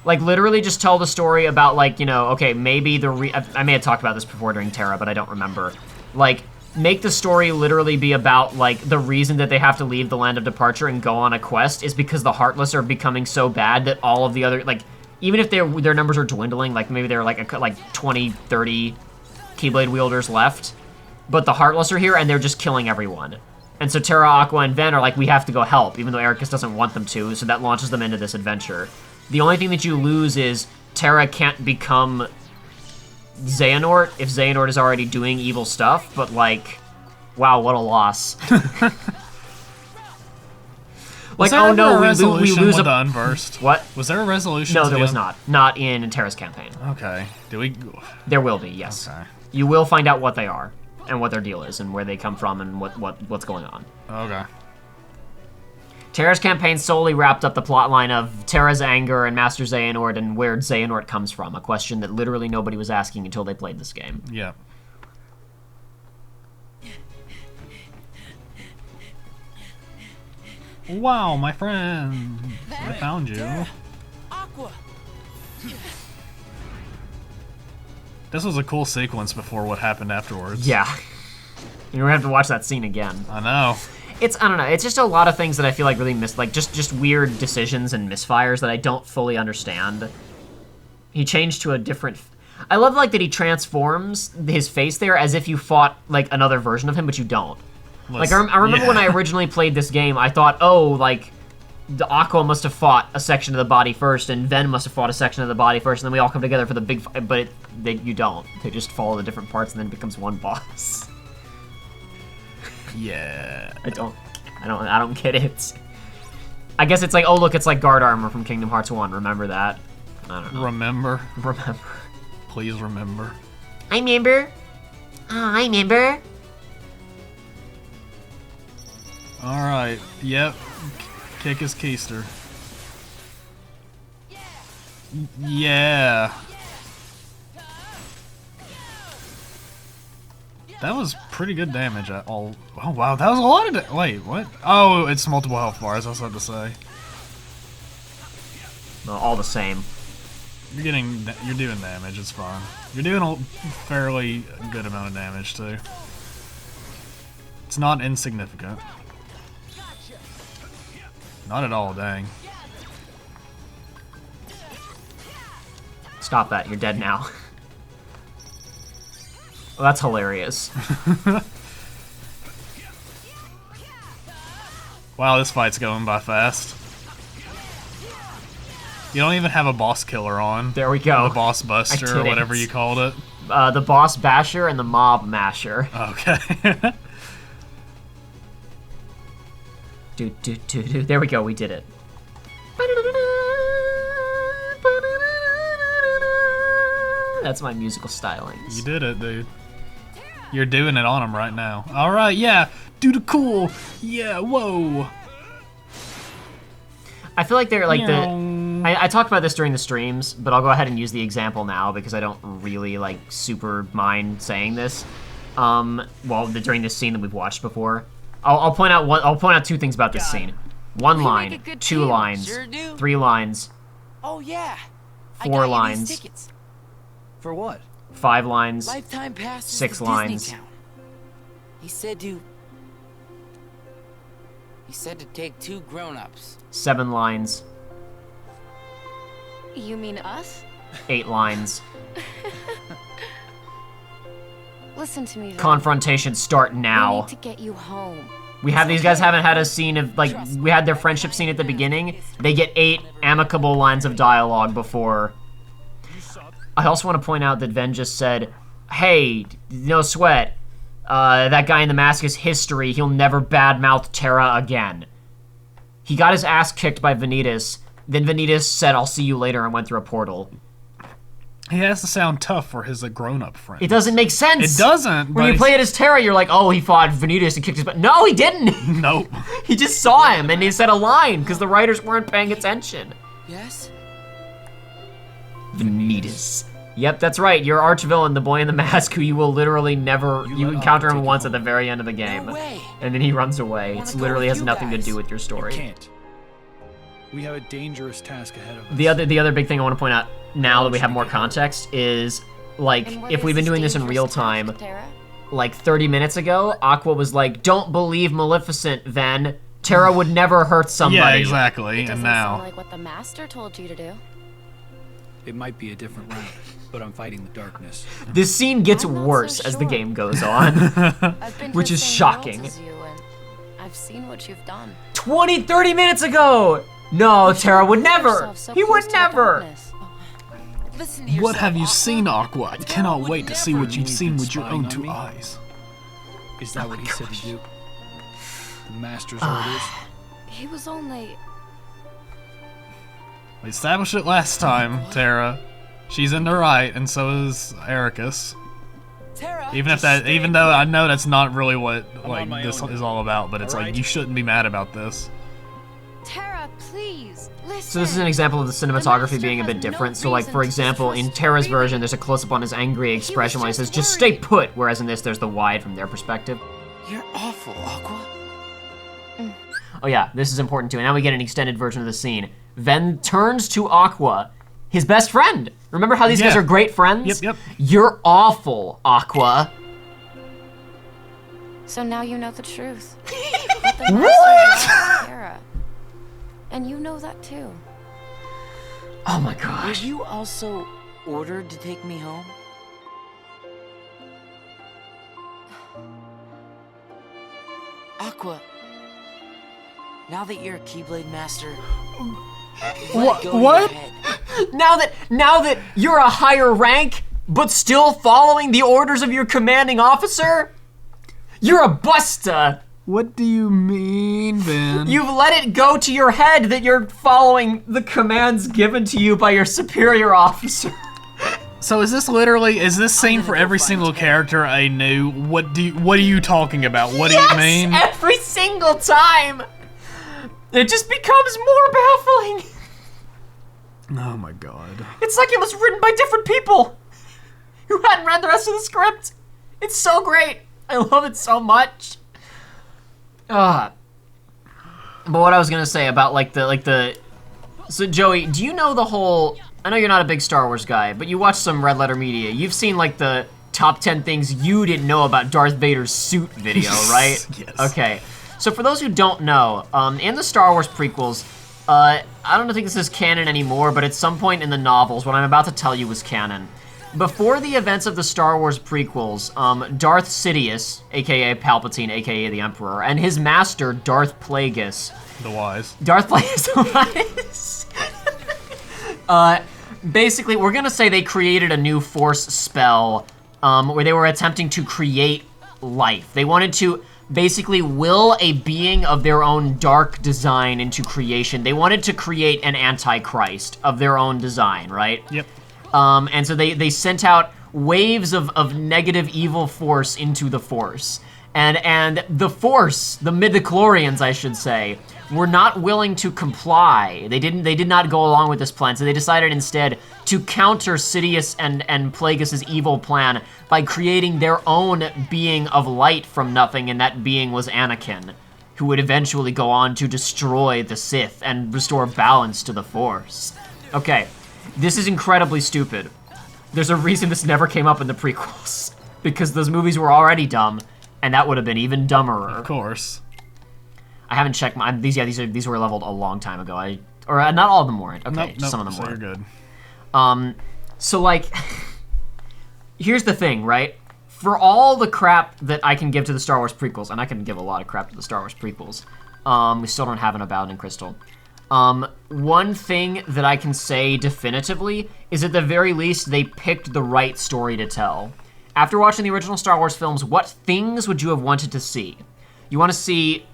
Like, literally just tell the story about, like, okay, maybe I may have talked about this before during Terra, but I don't remember. Like, make the story literally be about, like, the reason that they have to leave the Land of Departure and go on a quest is because the Heartless are becoming so bad that all of the other, like, even if their numbers are dwindling, like, maybe they're, like 20, 30 Keyblade wielders left, but the Heartless are here and they're just killing everyone. And so Terra, Aqua, and Ven are like, we have to go help, even though Ericus doesn't want them to, so that launches them into this adventure. The only thing that you lose is Terra can't become Xehanort if Xehanort is already doing evil stuff, but, like, wow, what a loss. Like, oh no, we lose a unversed. What? Was there a resolution? No, there was not. Not in Terra's campaign. Okay. Did we? There will be, yes. Okay. You will find out what they are and what their deal is and where they come from and what's going on. Okay. Terra's campaign solely wrapped up the plotline of Terra's anger and Master Xehanort and where Xehanort comes from, a question that literally nobody was asking until they played this game. Yeah. Wow, my friend. I found you. Terra, Aqua. This was a cool sequence before what happened afterwards. Yeah. You're gonna have to watch that scene again. I know. I don't know, it's just a lot of things that I feel like really like, just weird decisions and misfires that I don't fully understand. He changed to a different... I love, like, that he transforms his face there as if you fought, like, another version of him, but you don't. Like, I remember when I originally played this game, I thought, oh, like, the Aqua must have fought a section of the body first, and Ven must have fought a section of the body first, and then we all come together for the big fight, but you don't. They just follow the different parts, and then it becomes one boss. Yeah. I don't get it. I guess it's like, oh look, it's like guard armor from Kingdom Hearts 1. Remember that? I don't know. Remember. Remember. Please remember. I remember. Oh, I remember. Alright. Yep. Kick his keister. Yeah. That was pretty good damage at all. Oh wow, that was a lot of wait, what? Oh, it's multiple health bars, I was about to say. Well, all the same. You're doing damage, it's fine. You're doing a fairly good amount of damage too. It's not insignificant. Not at all, dang. Stop that, you're dead now. Well, that's hilarious. Wow, this fight's going by fast. You don't even have a boss killer on. There we go. The boss buster or whatever you called it. The boss basher and the mob masher. Okay. There we go, we did it. That's my musical stylings. You did it, dude. You're doing it on him right now. Alright, yeah. Do the cool. Yeah, whoa. I feel like they're like I talked about this during the streams, but I'll go ahead and use the example now because I don't really like super mind saying this. During this scene that we've watched before, I'll point out two things about this scene. One line, two lines, Sure do. 3 lines, Oh yeah. 4 lines, Tickets. For what? 5 lines. Lifetime passes 6 to lines. Disney Town. He said to take 2 grown-ups. 7 lines, You mean us? 8 lines. Listen to me, Vin. Confrontation start We now. need to get you home. These guys haven't had a scene of, like, we had their friendship scene at the beginning. They get 8 amicable lines of dialogue before. I also want to point out that Ven just said, hey, no sweat. That guy in the mask is history. He'll never badmouth Terra again. He got his ass kicked by Vanitas. Then Vanitas said, I'll see you later, and went through a portal. He has to sound tough for his grown-up friend. It doesn't make sense. It doesn't. When you play it as Terra, you're like, oh, he fought Vanitas and kicked his butt. No, he didn't. Nope. He just saw him, and he said a line, because the writers weren't paying attention. Yes? Vanitas. Yep, that's right. You're arch-villain, the boy in the mask, who you will literally never... You encounter him once at the very end of the game. No way. And then he runs away. Wanna It go literally with has you nothing to guys. do with your story. Can't. We have a dangerous task ahead of us. The other big thing I want to point out, now that we have more context, is, like, And where if we've been is doing this in dangerous real task, time, Terra? like 30 minutes ago, Aqua was like, don't believe Maleficent, Ven. Terra would never hurt somebody. Yeah, exactly. Doesn't And now. sound like what the master told you to do. It might be a different route, but I'm fighting the darkness. This scene gets I'm not so worse as the sure. game goes on. I've been to Which the is same shocking. worlds as you, and I've seen what you've done. 20, 30 minutes ago! No, Terra would never! Yourself so He close would to the never! darkness. Listen to yourself, What have you Aqua. seen, Aqua? I cannot wait to see what you've You've seen been with your spying own on 2 me? eyes. Is that what he said to do? The master's orders? He was only... We established it last time, Terra. She's in the right, and so is Ericus. Terra, Even just though I know that's not really what on my this own is now. all about, but it's like Alright. you shouldn't be mad about this. Tara, please, listen. So this is an example of the cinematography being a bit different. So like, for example, in Terra's version, there's a close-up on his angry expression while he says, just stay put, whereas in this, there's the wide from their perspective. You're awful, Aqua. Oh yeah, this is important too. And now we get an extended version of the scene. Ven turns to Aqua, his best friend. Remember how these guys Yeah. are great friends? Yep, yep. You're awful, Aqua. So now you know the truth. That the master loves Tara. And you know that too. Oh my Were gosh. you also ordered to take me home? Aqua, now that you're a Keyblade master, let go of what? your head. Now that you're a higher rank, but still following the orders of your commanding officer, you're a busta. What do you mean, Ben? You've let it go to your head that you're following the commands given to you by your superior officer. So is this scene for every single character I knew? What are you talking about? What do you mean? Every single time. It just becomes more baffling. Oh my god. It's like it was written by different people who hadn't read the rest of the script. It's so great. I love it so much. But what I was gonna say about so Joey, do you know the whole? I know you're not a big Star Wars guy, but you watch some Red Letter Media. You've seen like the top 10 things you didn't know about Darth Vader's suit video, right? Yes. Okay. So for those who don't know, in the Star Wars prequels, I don't think this is canon anymore, but at some point in the novels, what I'm about to tell you was canon. Before the events of the Star Wars prequels, Darth Sidious, aka Palpatine, aka the Emperor, and his master, Darth Plagueis. The Wise. Darth Plagueis the Wise. Basically, we're gonna say they created a new Force spell where they were attempting to create life. They wanted to basically will a being of their own dark design into creation. They wanted to create an Antichrist of their own design, right? Yep. And so they sent out waves of negative evil force into the Force. And the Force, the midichlorians, I should say, were not willing to comply. They did not go along with this plan, so they decided instead to counter Sidious and Plagueis' evil plan by creating their own being of light from nothing, and that being was Anakin, who would eventually go on to destroy the Sith and restore balance to the Force. Okay, this is incredibly stupid. There's a reason this never came up in the prequels, because those movies were already dumb, and that would have been even dumber. Of course. I haven't checked these were leveled a long time ago. Not all of them weren't. Okay, Nope, some of them so were. you're good. So like, here's the thing, right? For all the crap that I can give to the Star Wars prequels, and I can give a lot of crap to the Star Wars prequels, we still don't have an Abounding Crystal. One thing that I can say definitively is at the very least they picked the right story to tell. After watching the original Star Wars films, what things would you have wanted to see? You want to see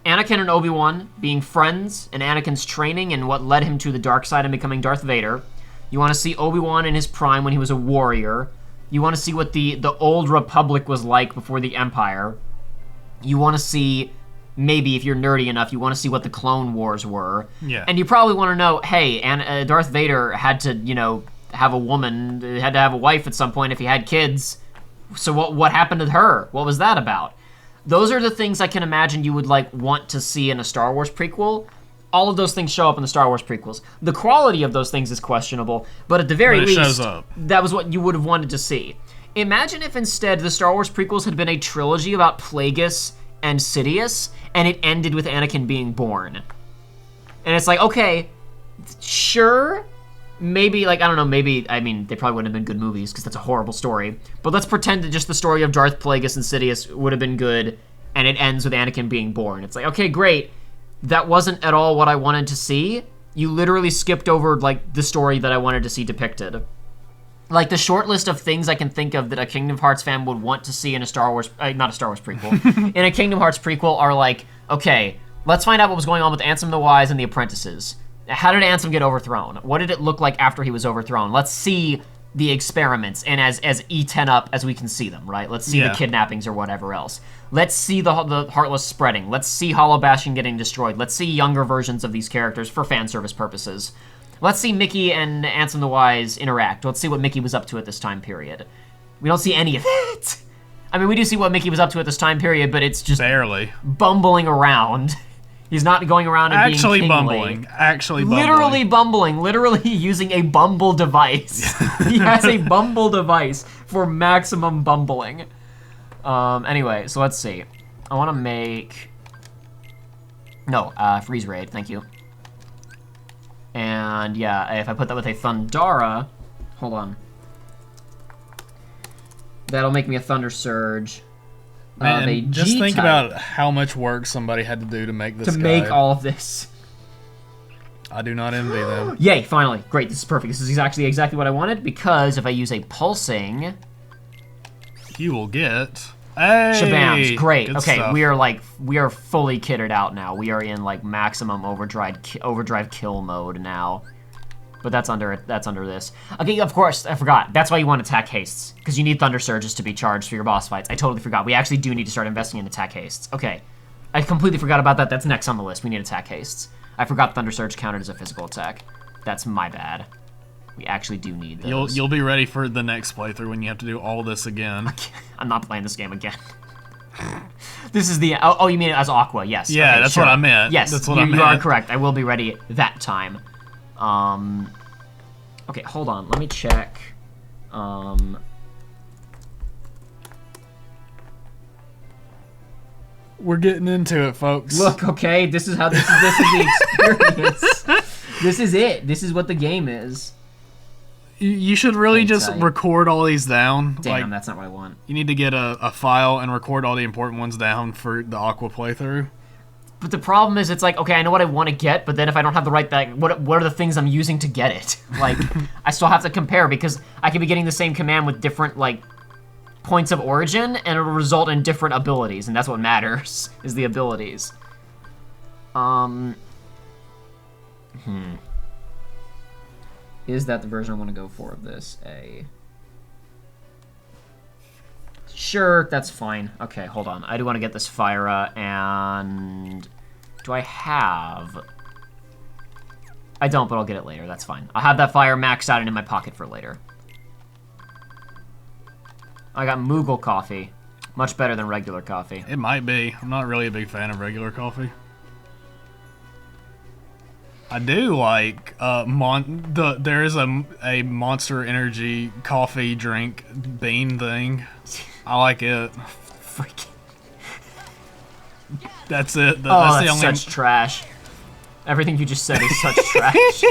Anakin and Obi-Wan being friends, and Anakin's training and what led him to the dark side and becoming Darth Vader. You want to see Obi-Wan in his prime when he was a warrior. You want to see what the old Republic was like before the Empire. You want to see, maybe if you're nerdy enough, you want to see what the Clone Wars were. Yeah. And you probably want to know, hey, Darth Vader had to, have a woman, had to have a wife at some point if he had kids. So what happened to her? What was that about? Those are the things I can imagine you would want to see in a Star Wars prequel. All of those things show up in the Star Wars prequels. The quality of those things is questionable, but at the very least, shows up. That was what you would have wanted to see. Imagine if instead the Star Wars prequels had been a trilogy about Plagueis and Sidious, and it ended with Anakin being born. And it's like, okay, sure, maybe, I don't know, maybe, I mean, they probably wouldn't have been good movies, because that's a horrible story, but let's pretend that just the story of Darth Plagueis and Sidious would have been good, and it ends with Anakin being born. It's like, okay, great, that wasn't at all what I wanted to see. You literally skipped over, the story that I wanted to see depicted. The short list of things I can think of that a Kingdom Hearts fan would want to see in a Star Wars, not a Star Wars prequel, in a Kingdom Hearts prequel are okay, let's find out what was going on with Ansem the Wise and the apprentices. How did Ansem get overthrown? What did it look like after he was overthrown? Let's see the experiments, and as E10 up as we can see them, right? Let's see the kidnappings or whatever else. Let's see the Heartless spreading. Let's see Hollow Bastion getting destroyed. Let's see younger versions of these characters for fan service purposes. Let's see Mickey and Ansem the Wise interact. Let's see what Mickey was up to at this time period. We don't see any of it. I mean, we do see what Mickey was up to at this time period, but it's just barely bumbling around. He's not going around and being kingly. Actually bumbling. Literally bumbling. Literally using a bumble device. He has a bumble device for maximum bumbling. Anyway, so let's see. I want to make... No, freeze raid, thank you. And yeah, if I put that with a Thundara... Hold on. That'll make me a Thunder Surge. Man, just think about how much work somebody had to do to make this make all of this. I do not envy them. Yay, finally. Great, this is perfect. This is exactly what I wanted, because if I use a Pulsing... You will get... Hey! Shabams, great. Okay, stuff. we are fully kitted out now. We are in, maximum overdrive kill mode now. But that's under this. Okay, of course, I forgot. That's why you want attack hastes, because you need Thunder Surges to be charged for your boss fights. I totally forgot. We actually do need to start investing in attack hastes. Okay, I completely forgot about that. That's next on the list. We need attack hastes. I forgot Thunder Surge counted as a physical attack. That's my bad. We actually do need those. You'll be ready for the next playthrough when you have to do all this again. I'm not playing this game again. This is the... Oh, you mean it as Aqua, yes. Yeah, okay, that's sure. what I meant. Yes, that's what I meant. You are correct. I will be ready that time. Okay, hold on. Let me check. We're getting into it, folks. Look, okay, this is the experience. This is it. This is what the game is. You should really just record all these down. Damn, that's not what I want. You need to get a file and record all the important ones down for the Aqua playthrough. But the problem is, it's like, okay, I know what I want to get, but then if I don't have the right thing, what are the things I'm using to get it? Like, I still have to compare, because I could be getting the same command with different, like, points of origin, and it'll result in different abilities, and that's what matters, is the abilities. Is that the version I want to go for of this? Sure, that's fine. Okay, hold on. I do want to get this Fyra, and... Do I have... I don't, but I'll get it later. That's fine. I'll have that Fire maxed out and in my pocket for later. I got Moogle coffee. Much better than regular coffee. It might be. I'm not really a big fan of regular coffee. I do like there is a Monster Energy coffee drink bean thing. I like it. Freaking. That's it. That's the only... such trash. Everything you just said is such trash.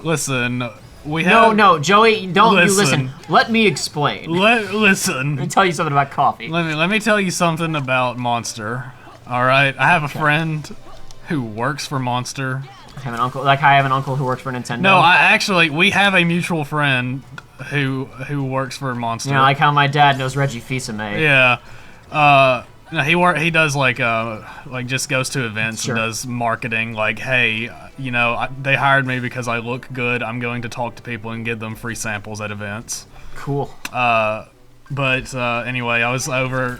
Listen, we have... No, Joey, don't you listen. Let me explain. Listen. Let me tell you something about coffee. Let me tell you something about Monster. All right, I have a friend who works for Monster. I have an uncle. Like I have an uncle who works for Nintendo. No, we have a mutual friend who works for Monster. Yeah, like how my dad knows Reggie Fils-Aimé. Yeah. No, he does like just goes to events Sure. and does marketing. Like, hey, they hired me because I look good. I'm going to talk to people and give them free samples at events. Cool. But anyway, I was over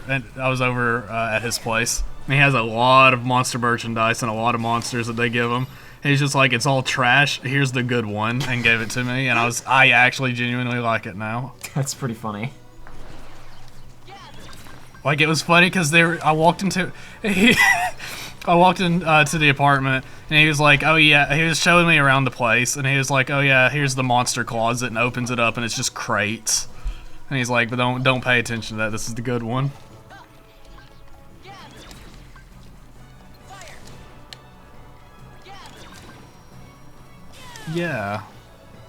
at his place. And he has a lot of Monster merchandise and a lot of monsters that they give him. He's just like, it's all trash. Here's the good one, and gave it to me. And I actually genuinely like it now. That's pretty funny. Like, it was funny because I walked into the apartment, and he was like, oh yeah, he was showing me around the place, and he was like, oh yeah, here's the monster closet, and opens it up, and it's just crates. And he's like, but don't pay attention to that. This is the good one. Yeah.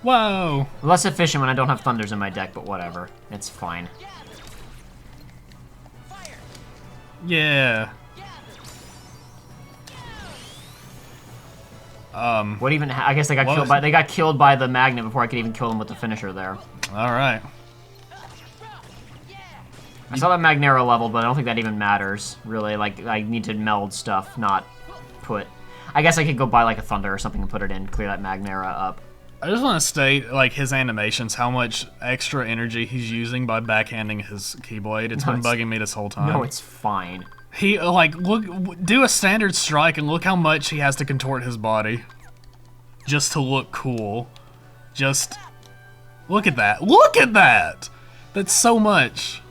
Whoa. Less efficient when I don't have thunders in my deck, but whatever. It's fine. Yeah. What even? I guess they got killed by the magnet before I could even kill them with the finisher there. All right. I saw that Magnero level, but I don't think that even matters really. Like I need to meld stuff, not put. I guess I could go buy like a thunder or something and put it in, clear that Magnera up. I just want to state, like, his animations, how much extra energy he's using by backhanding his Keyblade. It's been bugging me this whole time. No, it's fine. He, like, do a standard strike and look how much he has to contort his body. Just to look cool. Just, look at that. Look at that! That's so much.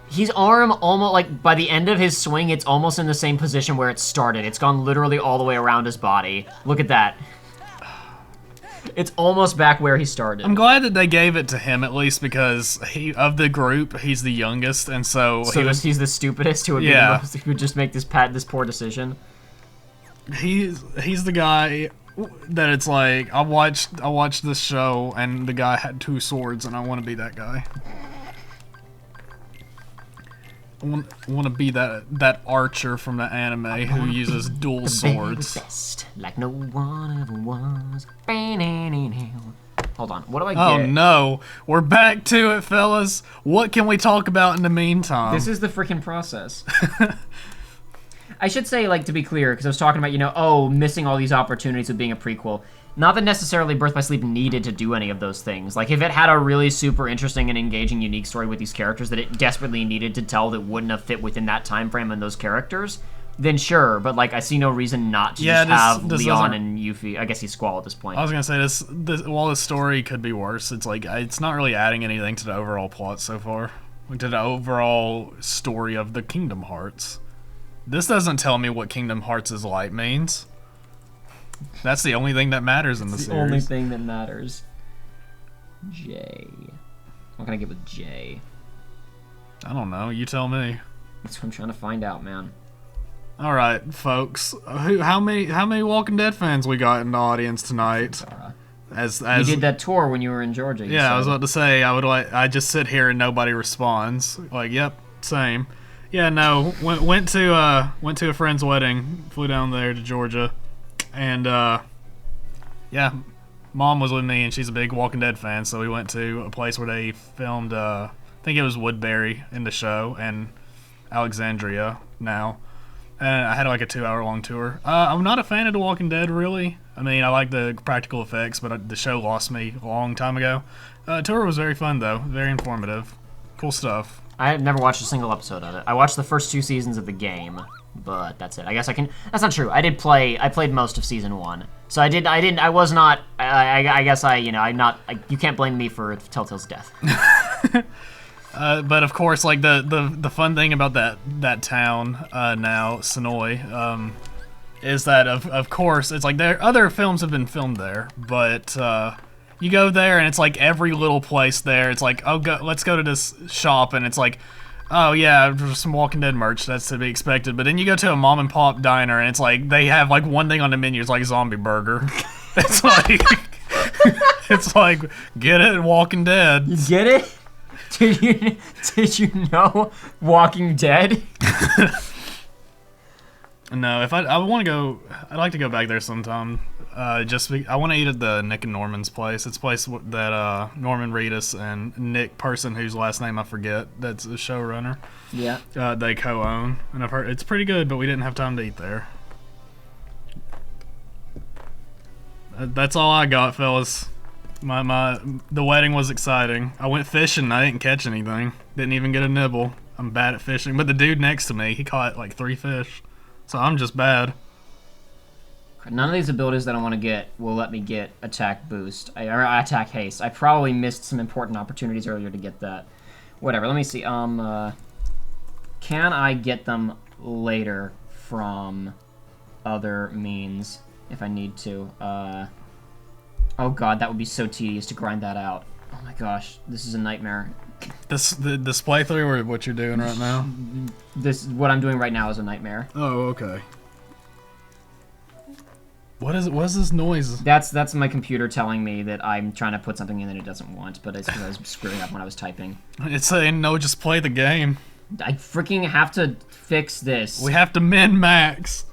His arm almost, like, by the end of his swing, it's almost in the same position where it started. It's gone literally all the way around his body. Look at that. It's almost back where he started. I'm glad that they gave it to him, at least, because of the group, he's the youngest, and so he's the stupidest who would be the most, who would just make this poor decision. He's the guy that it's like, I watched this show, and the guy had 2 swords, and I want to be that guy. I want to be that archer from the anime who uses dual swords. Best, like no one ever was. Hold on, what do I get? Oh no, we're back to it, fellas. What can we talk about in the meantime? This is the freaking process. I should say, like, to be clear, because I was talking about, missing all these opportunities of being a prequel. Not that necessarily Birth by Sleep needed to do any of those things. Like, if it had a really super interesting and engaging, unique story with these characters that it desperately needed to tell that wouldn't have fit within that time frame and those characters, then sure. But like, I see no reason not to just have Leon and Yuffie. I guess he's Squall at this point. I was gonna say while the story could be worse, it's like it's not really adding anything to the overall plot so far, like to the overall story of the Kingdom Hearts. This doesn't tell me what Kingdom Hearts' light means. That's the only thing that matters in the series. The only thing that matters. J. What can I get with J? I don't know. You tell me. That's what I'm trying to find out, man. All right, folks. How many Walking Dead fans we got in the audience tonight? As you did that tour when you were in Georgia. Yeah, I was about to say I just sit here and nobody responds. Like, yep, same. Yeah, no. Went to a friend's wedding. Flew down there to Georgia, and yeah, Mom was with me, and she's a big Walking Dead fan. So we went to a place where they filmed. I think it was Woodbury in the show, and Alexandria now. And I had like a 2-hour-long tour. I'm not a fan of The Walking Dead, really. I mean, I like the practical effects, but the show lost me a long time ago. Tour was very fun, though. Very informative. Cool stuff. I had never watched a single episode of it. I watched the first 2 seasons of the game, but that's it. I guess I can. That's not true. I played most of season 1, so I didn't. I was not. I guess I'm not. You can't blame me for Telltale's death. But of course, like the fun thing about that town now, Sonoy, is that of course it's like other films have been filmed there, but you go there and it's like every little place there. It's like, let's go to this shop, and it's like, oh yeah, there's some Walking Dead merch, that's to be expected. But then you go to a mom and pop diner, and it's like they have like one thing on the menu, it's like zombie burger. It's like it's like, get it, Walking Dead. You get it? Did you know Walking Dead? No, if I want to go, I'd like to go back there sometime. I want to eat at the Nick and Norman's place. It's a place that Norman Reedus and Nick Person, whose last name I forget, that's the showrunner. Yeah. They co-own, and I've heard it's pretty good, but we didn't have time to eat there. That's all I got, fellas. The wedding was exciting. I went fishing. I didn't catch anything. Didn't even get a nibble. I'm bad at fishing. But the dude next to me, he caught like 3 fish. So I'm just bad. None of these abilities that I want to get will let me get attack boost. Or attack haste. I probably missed some important opportunities earlier to get that. Whatever. Let me see. Can I get them later from other means if I need to? Oh god, that would be so tedious to grind that out. Oh my gosh, this is a nightmare. This playthrough or what you're doing right now? What I'm doing right now is a nightmare. Oh, okay. What is this noise? That's my computer telling me that I'm trying to put something in that it doesn't want, but it's because I was screwing up when I was typing. It's saying no, just play the game. I freaking have to fix this. We have to min-max.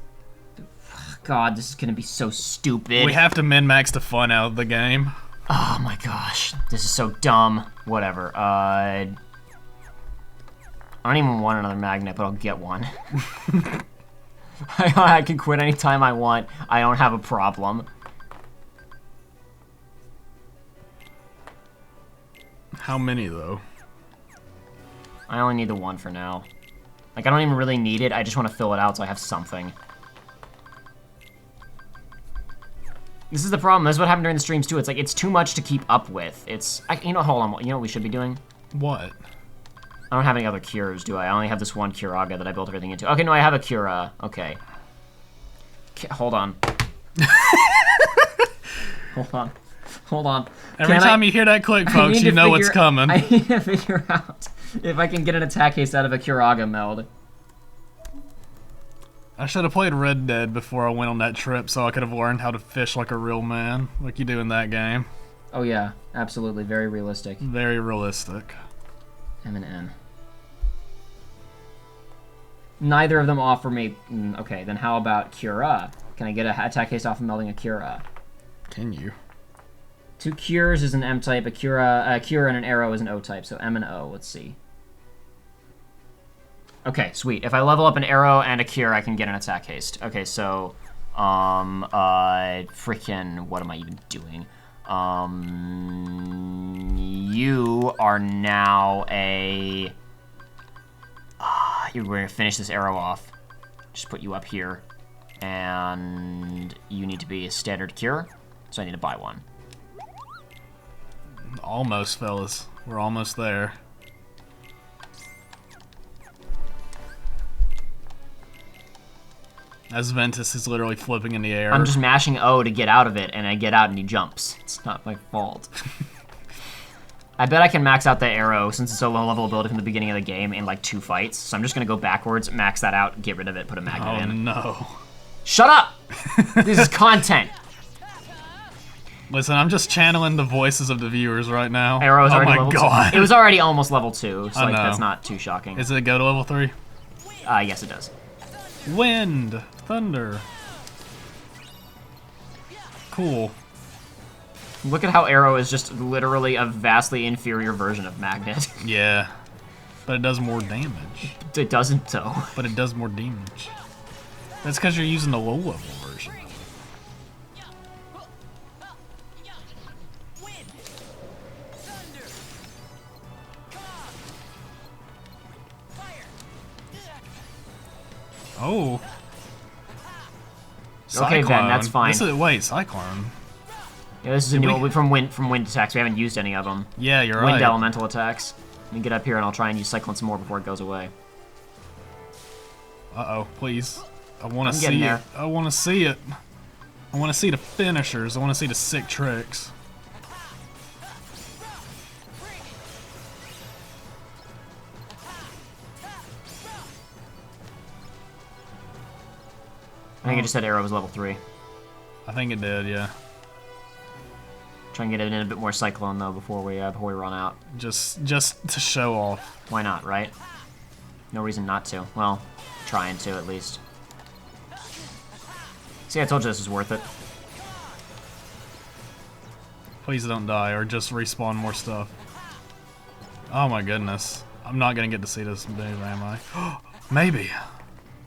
God, this is gonna be so stupid. We have to min-max the fun out of the game. Oh my gosh, this is so dumb. Whatever. I don't even want another magnet, but I'll get one. I can quit anytime I want. I don't have a problem. How many, though? I only need the one for now. Like, I don't even really need it. I just want to fill it out so I have something. This is the problem. This is what happened during the streams, too. It's like, it's too much to keep up with. Hold on. You know what we should be doing? What? I don't have any other cures, do I? I only have this one Curaga that I built everything into. Okay, no, I have a Cura. Okay. Hold on. Hold on. Every time you hear that click, folks, you know what's coming. I need to figure out if I can get an attack haste out of a Curaga meld. I should have played Red Dead before I went on that trip so I could have learned how to fish like a real man, like you do in that game. Oh yeah, absolutely. Very realistic. Very realistic. M and N. Neither of them offer me... okay, then how about Cura? Can I get an attack haste off of melding a Cura? Can you? 2 Cures is an M-type, a Cura and an Arrow is an O-type, so M and O, let's see. Okay, sweet. If I level up an Arrow and a Cure, I can get an attack haste. Okay, so... freaking... what am I even doing? You are now a... we're gonna finish this Arrow off. Just put you up here. And you need to be a standard cure, so I need to buy one. Almost, fellas. We're almost there. As Ventus is literally flipping in the air. I'm just mashing O to get out of it, and I get out and he jumps. It's not my fault. I bet I can max out the arrow, since it's a low level ability from the beginning of the game, in like 2 fights. So I'm just gonna go backwards, max that out, get rid of it, put a magnet in. Oh no. Shut up! This is content! Listen, I'm just channeling the voices of the viewers right now. Arrow's oh already my level god. 2. It was already almost level 2, so I like, know. that's not too shocking. Is it go to level 3? Yes, it does. Wind. Thunder. Cool. Look at how Arrow is just literally a vastly inferior version of Magnet. Yeah. But it does more damage. It doesn't, though. But it does more damage. That's because you're using the low-level version. Oh. Okay, Ben, that's fine. This is, wait, Cyclone. Yeah, this is a new one from wind attacks. We haven't used any of them. Yeah, you're Wind right. elemental attacks. Let me get up here and I'll try and use Cyclone some more before it goes away. Uh-oh, please. I want I'm to getting see there. it. I want to see it. I want to see the finishers. I want to see the sick tricks. I think it just said Arrow was level 3. I think it did, yeah. Try and get it in a bit more Cyclone though before we run out. Just to show off. Why not, right? No reason not to. Well, trying to at least. See, I told you this was worth it. Please don't die or just respawn more stuff. Oh my goodness. I'm not gonna get to see this big, am I? Maybe.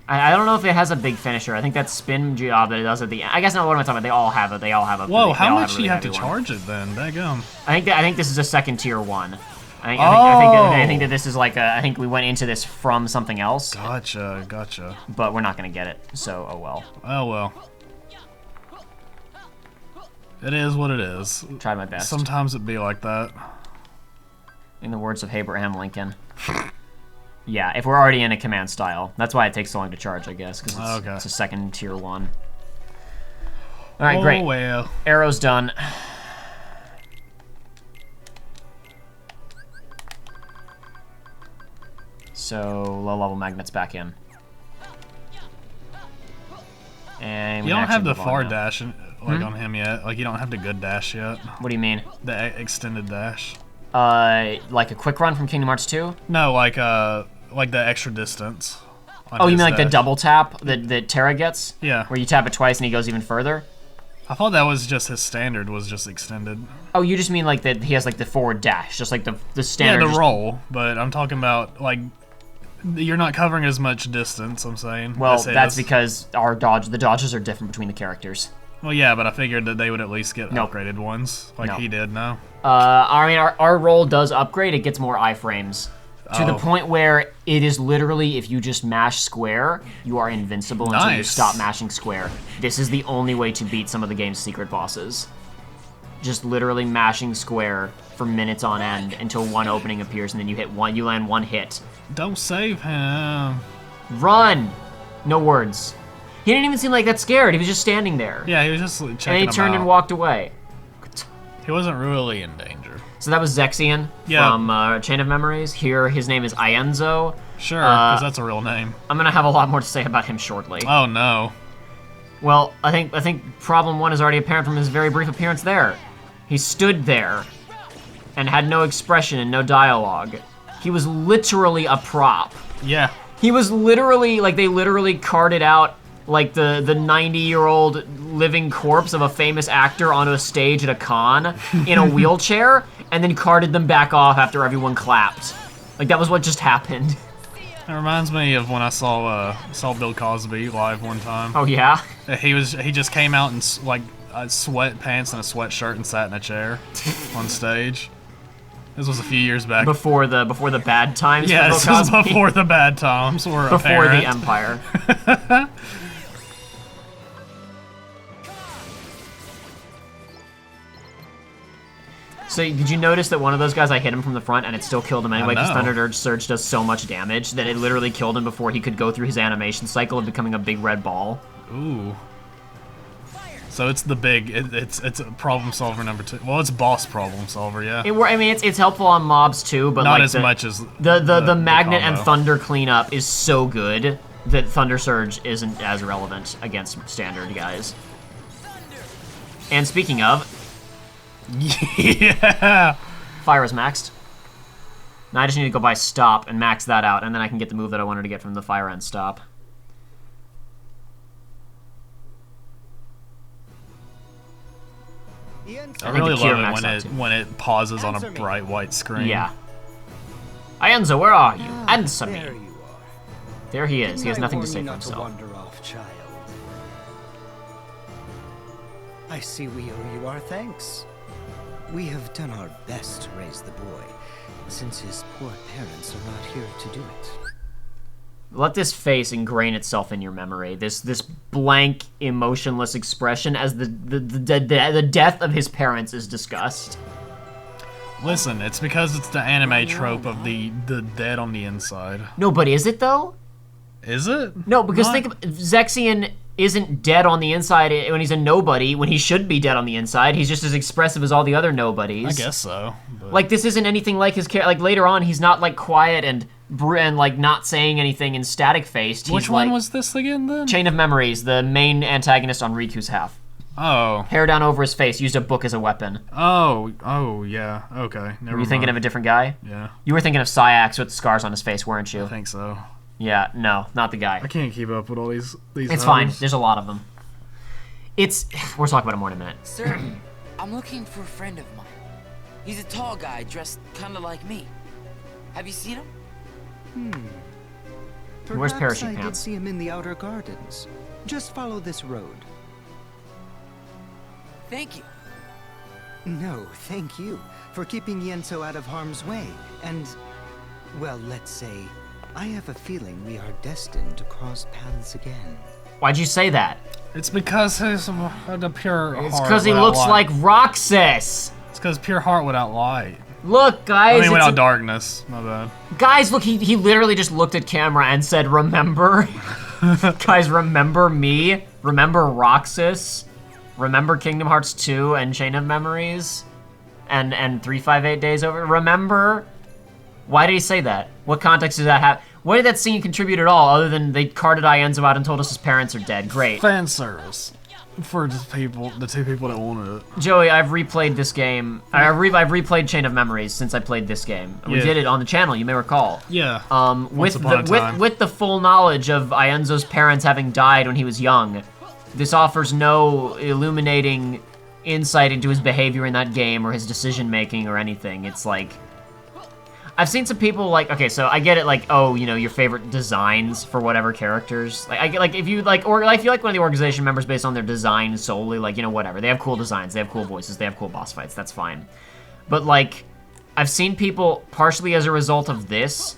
I don't know if it has a big finisher. I think that spin job that it does at the end. I guess not. What am I talking about? They all have it. They all have a. Whoa! How much do really you have to heavy charge it then? Daggum. I think this is a second tier one. I think that this is like a. I think we went into this from something else. Gotcha. Gotcha. But we're not gonna get it. So oh well. Oh well. It is what it is. Tried my best. Sometimes it be like that. In the words of Abraham Lincoln. Yeah, if we're already in a command style. That's why it takes so long to charge, I guess, because it's a second tier one. Alright, great. Well. Arrow's done. So, low-level magnets back in. And You we don't have the actually move far on now. dash on him yet. Like, you don't have the good dash yet. What do you mean? The extended dash. Like a quick run from Kingdom Hearts 2? No, like the extra distance. Oh, you mean like the double tap that Terra gets? Yeah. Where you tap it twice and he goes even further? I thought that was just his standard was just extended. Oh, you just mean like that he has like the forward dash, just like the standard. Yeah, the roll. But I'm talking about like you're not covering as much distance. I'm saying. Well, that's because the dodges are different between the characters. Well, yeah, but I figured that they would at least get upgraded ones, like he did. No. I mean, our roll does upgrade. It gets more iframes. To the point where it is literally, if you just mash square, you are invincible until you stop mashing square. This is the only way to beat some of the game's secret bosses. Just literally mashing square for minutes on end until one opening appears, and then you land one hit. Don't save him. Run! No words. He didn't even seem like that scared. He was just standing there. Yeah, he was just checking And he turned and walked away. He wasn't really in danger. So that was Zexion from Chain of Memories. Here, his name is Ienzo. Sure, because that's a real name. I'm gonna have a lot more to say about him shortly. Oh no. Well, I think problem one is already apparent from his very brief appearance there. He stood there and had no expression and no dialogue. He was literally a prop. Yeah. He was literally, like, they literally carted out, like, the 90-year-old living corpse of a famous actor onto a stage at a con in a wheelchair, and then carted them back off after everyone clapped. Like, that was what just happened. It reminds me of when I saw Bill Cosby live one time. Oh yeah? He just came out in sweatpants and a sweatshirt and sat in a chair on stage. This was a few years back. Before the bad times. Yeah, for this Bill was Cosby. before the bad times were Before apparent. the Empire. So did you notice that one of those guys, I hit him from the front and it still killed him anyway because know. Thunder Surge does so much damage that it literally killed him before he could go through his animation cycle of becoming a big red ball. Ooh. So it's the big, it's a problem solver number 2. Well, it's boss problem solver, yeah. It's helpful on mobs too, but Not like as much as the magnet and combo. thunder cleanup is so good that Thunder Surge isn't as relevant against standard guys. And speaking of, Yeah. fire is maxed. Now I just need to go buy stop and max that out, and then I can get the move that I wanted to get from the fire and stop. I really the Cure love maxed out it too. when it pauses on a bright white screen. Yeah. Ienzo, where are you? Answer me. There you are. There he is. He has Didn't I nothing to warn say you for not to himself. wander off, child. I see we owe you our thanks. We have done our best to raise the boy, since his poor parents are not here to do it. Let this face ingrain itself in your memory. This blank, emotionless expression as the death of his parents is discussed. Listen, it's because it's the anime trope of the dead on the inside. No, but is it though? Is it? No, because Not- think of Zexion isn't dead on the inside when he's a nobody, when he should be dead on the inside. He's just as expressive as all the other nobodies. I guess so. But Like, this isn't anything like his character. Like, later on, he's not, like, quiet and like, not saying anything and static-faced. He's, which one like, was this again, then? Chain of Memories, the main antagonist on Riku's half. Oh. Hair down over his face, used a book as a weapon. Oh, yeah. Okay. Never Were you thinking of a different guy? Yeah, You were thinking of Saix with scars on his face, weren't you? I think so. Yeah, no, not the guy. I can't keep up with all these It's fine. hoes. There's a lot of them. We'll talk about it more in a minute. Sir, I'm looking for a friend of mine. He's a tall guy dressed kind of like me. Have you seen him? Where's Perhaps Parachute I did Pants? see him in the outer gardens. Just follow this road. Thank you. No, thank you for keeping Yenso out of harm's way. And, well, let's say, I have a feeling we are destined to cross paths again. Why'd you say that? It's because he's the pure heart. It's because he without looks light. like Roxas. It's because pure heart without light. Look, guys. I mean, without it's darkness. My bad. Guys, look, he literally just looked at camera and said, remember? Guys, remember me? Remember Roxas? Remember Kingdom Hearts 2 and Chain of Memories? And 358 Days Over? Remember? Why did he say that? What context does that have? What did that scene contribute at all, other than they carted Ienzo out and told us his parents are dead? Great. Fan service. For just the two people that wanted it. Joey, I've replayed this game. I've replayed Chain of Memories since I played this game. We Yeah. did it on the channel, you may recall. Yeah. With upon a time. with the full knowledge of Ienzo's parents having died when he was young, this offers no illuminating insight into his behavior in that game or his decision making or anything. It's like, I've seen some people like, okay, so I get it, like, oh, you know, your favorite designs for whatever characters. Like, I get, like, if you like, or if you like one of the organization members based on their design solely, like, you know, whatever. They have cool designs, they have cool voices, they have cool boss fights. That's fine. But like, I've seen people partially as a result of this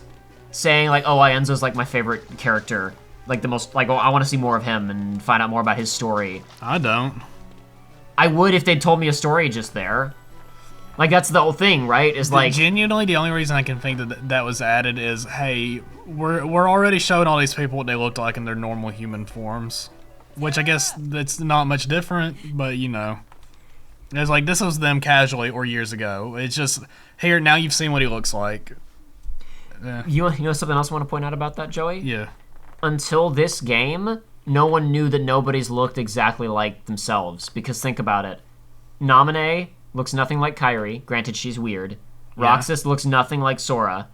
saying like, oh, Ienzo's like my favorite character, like the most, like, oh, I want to see more of him and find out more about his story. I don't. I would if they'd told me a story just there. Like, that's the whole thing, right? Is like, Genuinely, the only reason I can think that was added is, hey, we're already showing all these people what they looked like in their normal human forms, which I guess that's not much different, but you know, it's like this was them casually or years ago. It's just here now you've seen what he looks like. you know something else I want to point out about that, Joey? Yeah. Until this game, no one knew that nobodies looked exactly like themselves. Because think about it. Naminé looks nothing like Kairi. Granted, she's weird. Roxas looks nothing like Sora.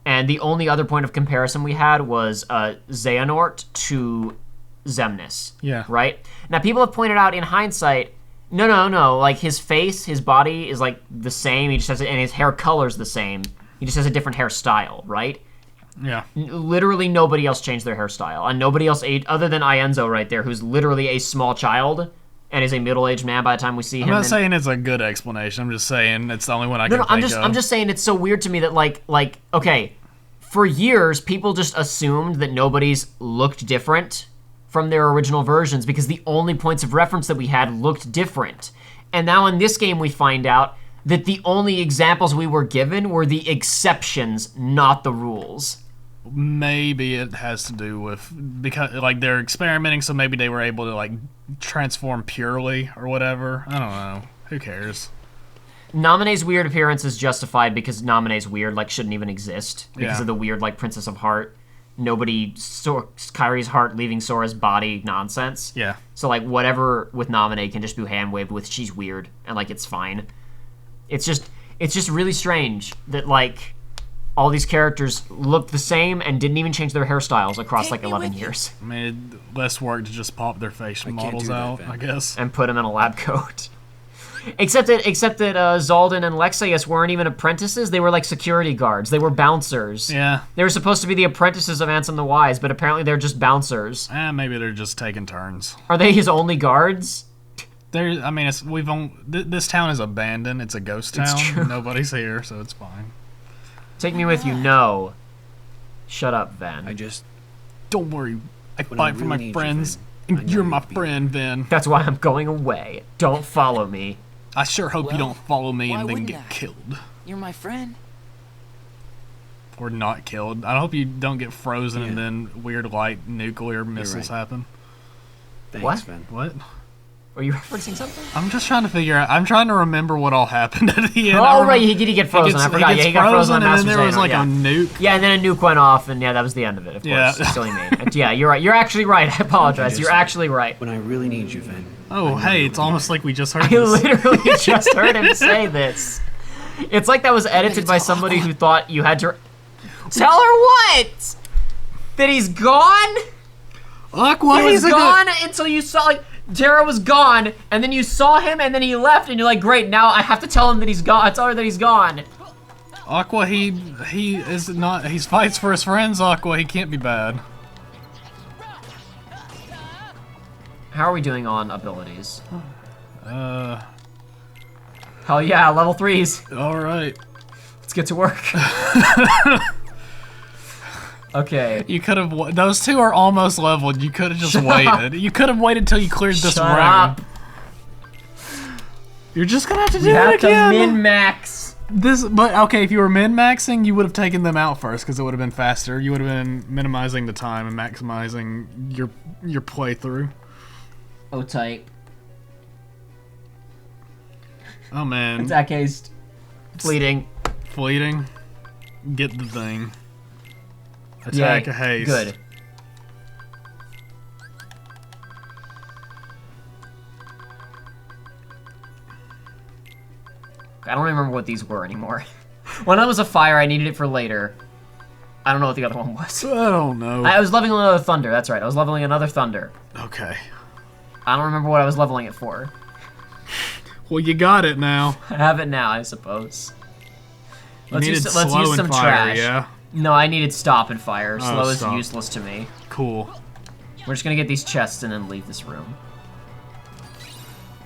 And the only other point of comparison we had was Xehanort to Xemnas. Yeah. Right? Now, people have pointed out in hindsight, no. Like, his face, his body is, like, the same. He just has, and his hair color's the same. He just has a different hairstyle, right? Yeah. Literally nobody else changed their hairstyle. And nobody else, other than Ienzo right there, who's literally a small child, and is a middle-aged man by the time we see him. I'm not saying it's a good explanation. I'm just saying it's the only one I can think of. I'm just saying it's so weird to me that like okay, for years people just assumed that nobody's looked different from their original versions because the only points of reference that we had looked different. And now in this game we find out that the only examples we were given were the exceptions, not the rules. Maybe it has to do with because like they're experimenting, so maybe they were able to like transform purely or whatever. I don't know. Who cares? Naminé's weird appearance is justified because Naminé's weird, like shouldn't even exist because of the weird like Princess of Heart. Kairi's heart leaving Sora's body nonsense. Yeah. So like whatever with Naminé can just be hand waved with. She's weird and like it's fine. It's just really strange that like all these characters looked the same and didn't even change their hairstyles across like 11 years. I mean, less work to just pop their facial models out, I guess. And put them in a lab coat. Except that Zaldin and Lexaeus weren't even apprentices. They were like security guards. They were bouncers. Yeah. They were supposed to be the apprentices of Ansem the Wise, but apparently they're just bouncers. Maybe they're just taking turns. Are they his only guards? I mean, this town is abandoned. It's a ghost town. It's true. Nobody's here, so it's fine. Take me with you. No. Shut up, Ven. Don't worry. I fight for my friends, and you're my friend, Ven. That's why I'm going away. Don't follow me. I sure hope you don't follow me and then wouldn't get I? killed. You're my friend. Or not killed. I hope you don't get frozen and then weird light nuclear missiles happen. What? What? Are you referencing something? I'm just trying to figure out. I'm trying to remember what all happened at the end. Oh, right, he did get frozen. I forgot. He got frozen on and then Master there was Xehanort, like a nuke. Yeah, and then a nuke went off, and yeah, that was the end of it, of course. Silly me. Yeah, you're right. You're actually right. I apologize. You're actually right. When I really need you, Ven. Oh, hey, it's almost like we just heard I this. literally just heard him say this. It's like that was edited by somebody who thought you had to... Tell her what? That he's gone? Aqua, he was gone until you saw, like... Terra was gone, and then you saw him, and then he left, and you're like, great, now I have to tell him that he's gone. I tell her that he's gone. Aqua, he is not. He fights for his friends. Aqua, he can't be bad. How are we doing on abilities? Hell yeah, level 3s. All right. Let's get to work. Okay. You could have. Those two are almost leveled. You could have just waited. You could have waited till you cleared this room. Up. You're just gonna have to do You it have again. to min-max. But okay, if you were min-maxing, you would have taken them out first because it would have been faster. You would have been minimizing the time and maximizing your playthrough. Oh, tight. Oh man. Attack haste. Fleeting. Fleeting. Get the thing. Attack Yay. haste. Good. I don't remember what these were anymore. One of them was a fire. I needed it for later. I don't know what the other one was. I don't know. I was leveling another thunder. That's right. I was leveling another thunder. Okay. I don't remember what I was leveling it for. Well, you got it now. I have it now, I suppose. You Let's needed use slow some and fire, trash. yeah? No, I needed stop and fire. Oh, Slow is stop. useless to me. Cool. We're just gonna get these chests and then leave this room.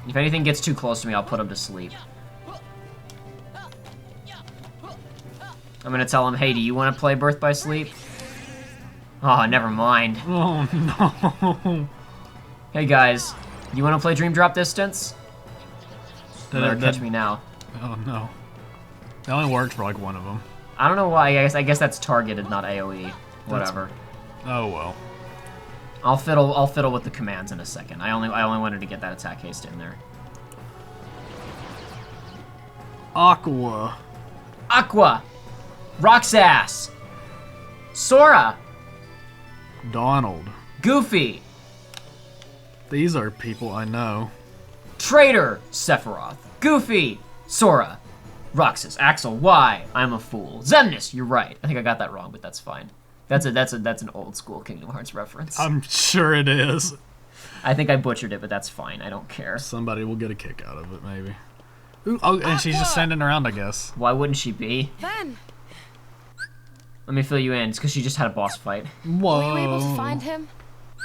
If anything gets too close to me, I'll put him to sleep. I'm gonna tell him, hey, do you want to play Birth by Sleep? Oh, never mind. Oh, no. Hey, guys. You want to play Dream Drop Distance? You better catch me now. Oh, no. It only worked for, like, one of them. I don't know why. I guess that's targeted, not AoE. Whatever. Oh, well. I'll fiddle with the commands in a second. I only wanted to get that attack haste in there. Aqua. Aqua. Roxas. Sora. Donald. Goofy. These are people I know. Traitor. Sephiroth. Goofy. Sora. Roxas. Axel. Why? I'm a fool. Xemnas. You're right. I think I got that wrong, but that's fine. That's an old school Kingdom Hearts reference. I'm sure it is. I think I butchered it, but that's fine. I don't care. Somebody will get a kick out of it, maybe. Ooh, oh, and she's just standing around, I guess. Why wouldn't she be? Ven, Let me fill you in. It's because she just had a boss fight. Whoa. were you able to find him?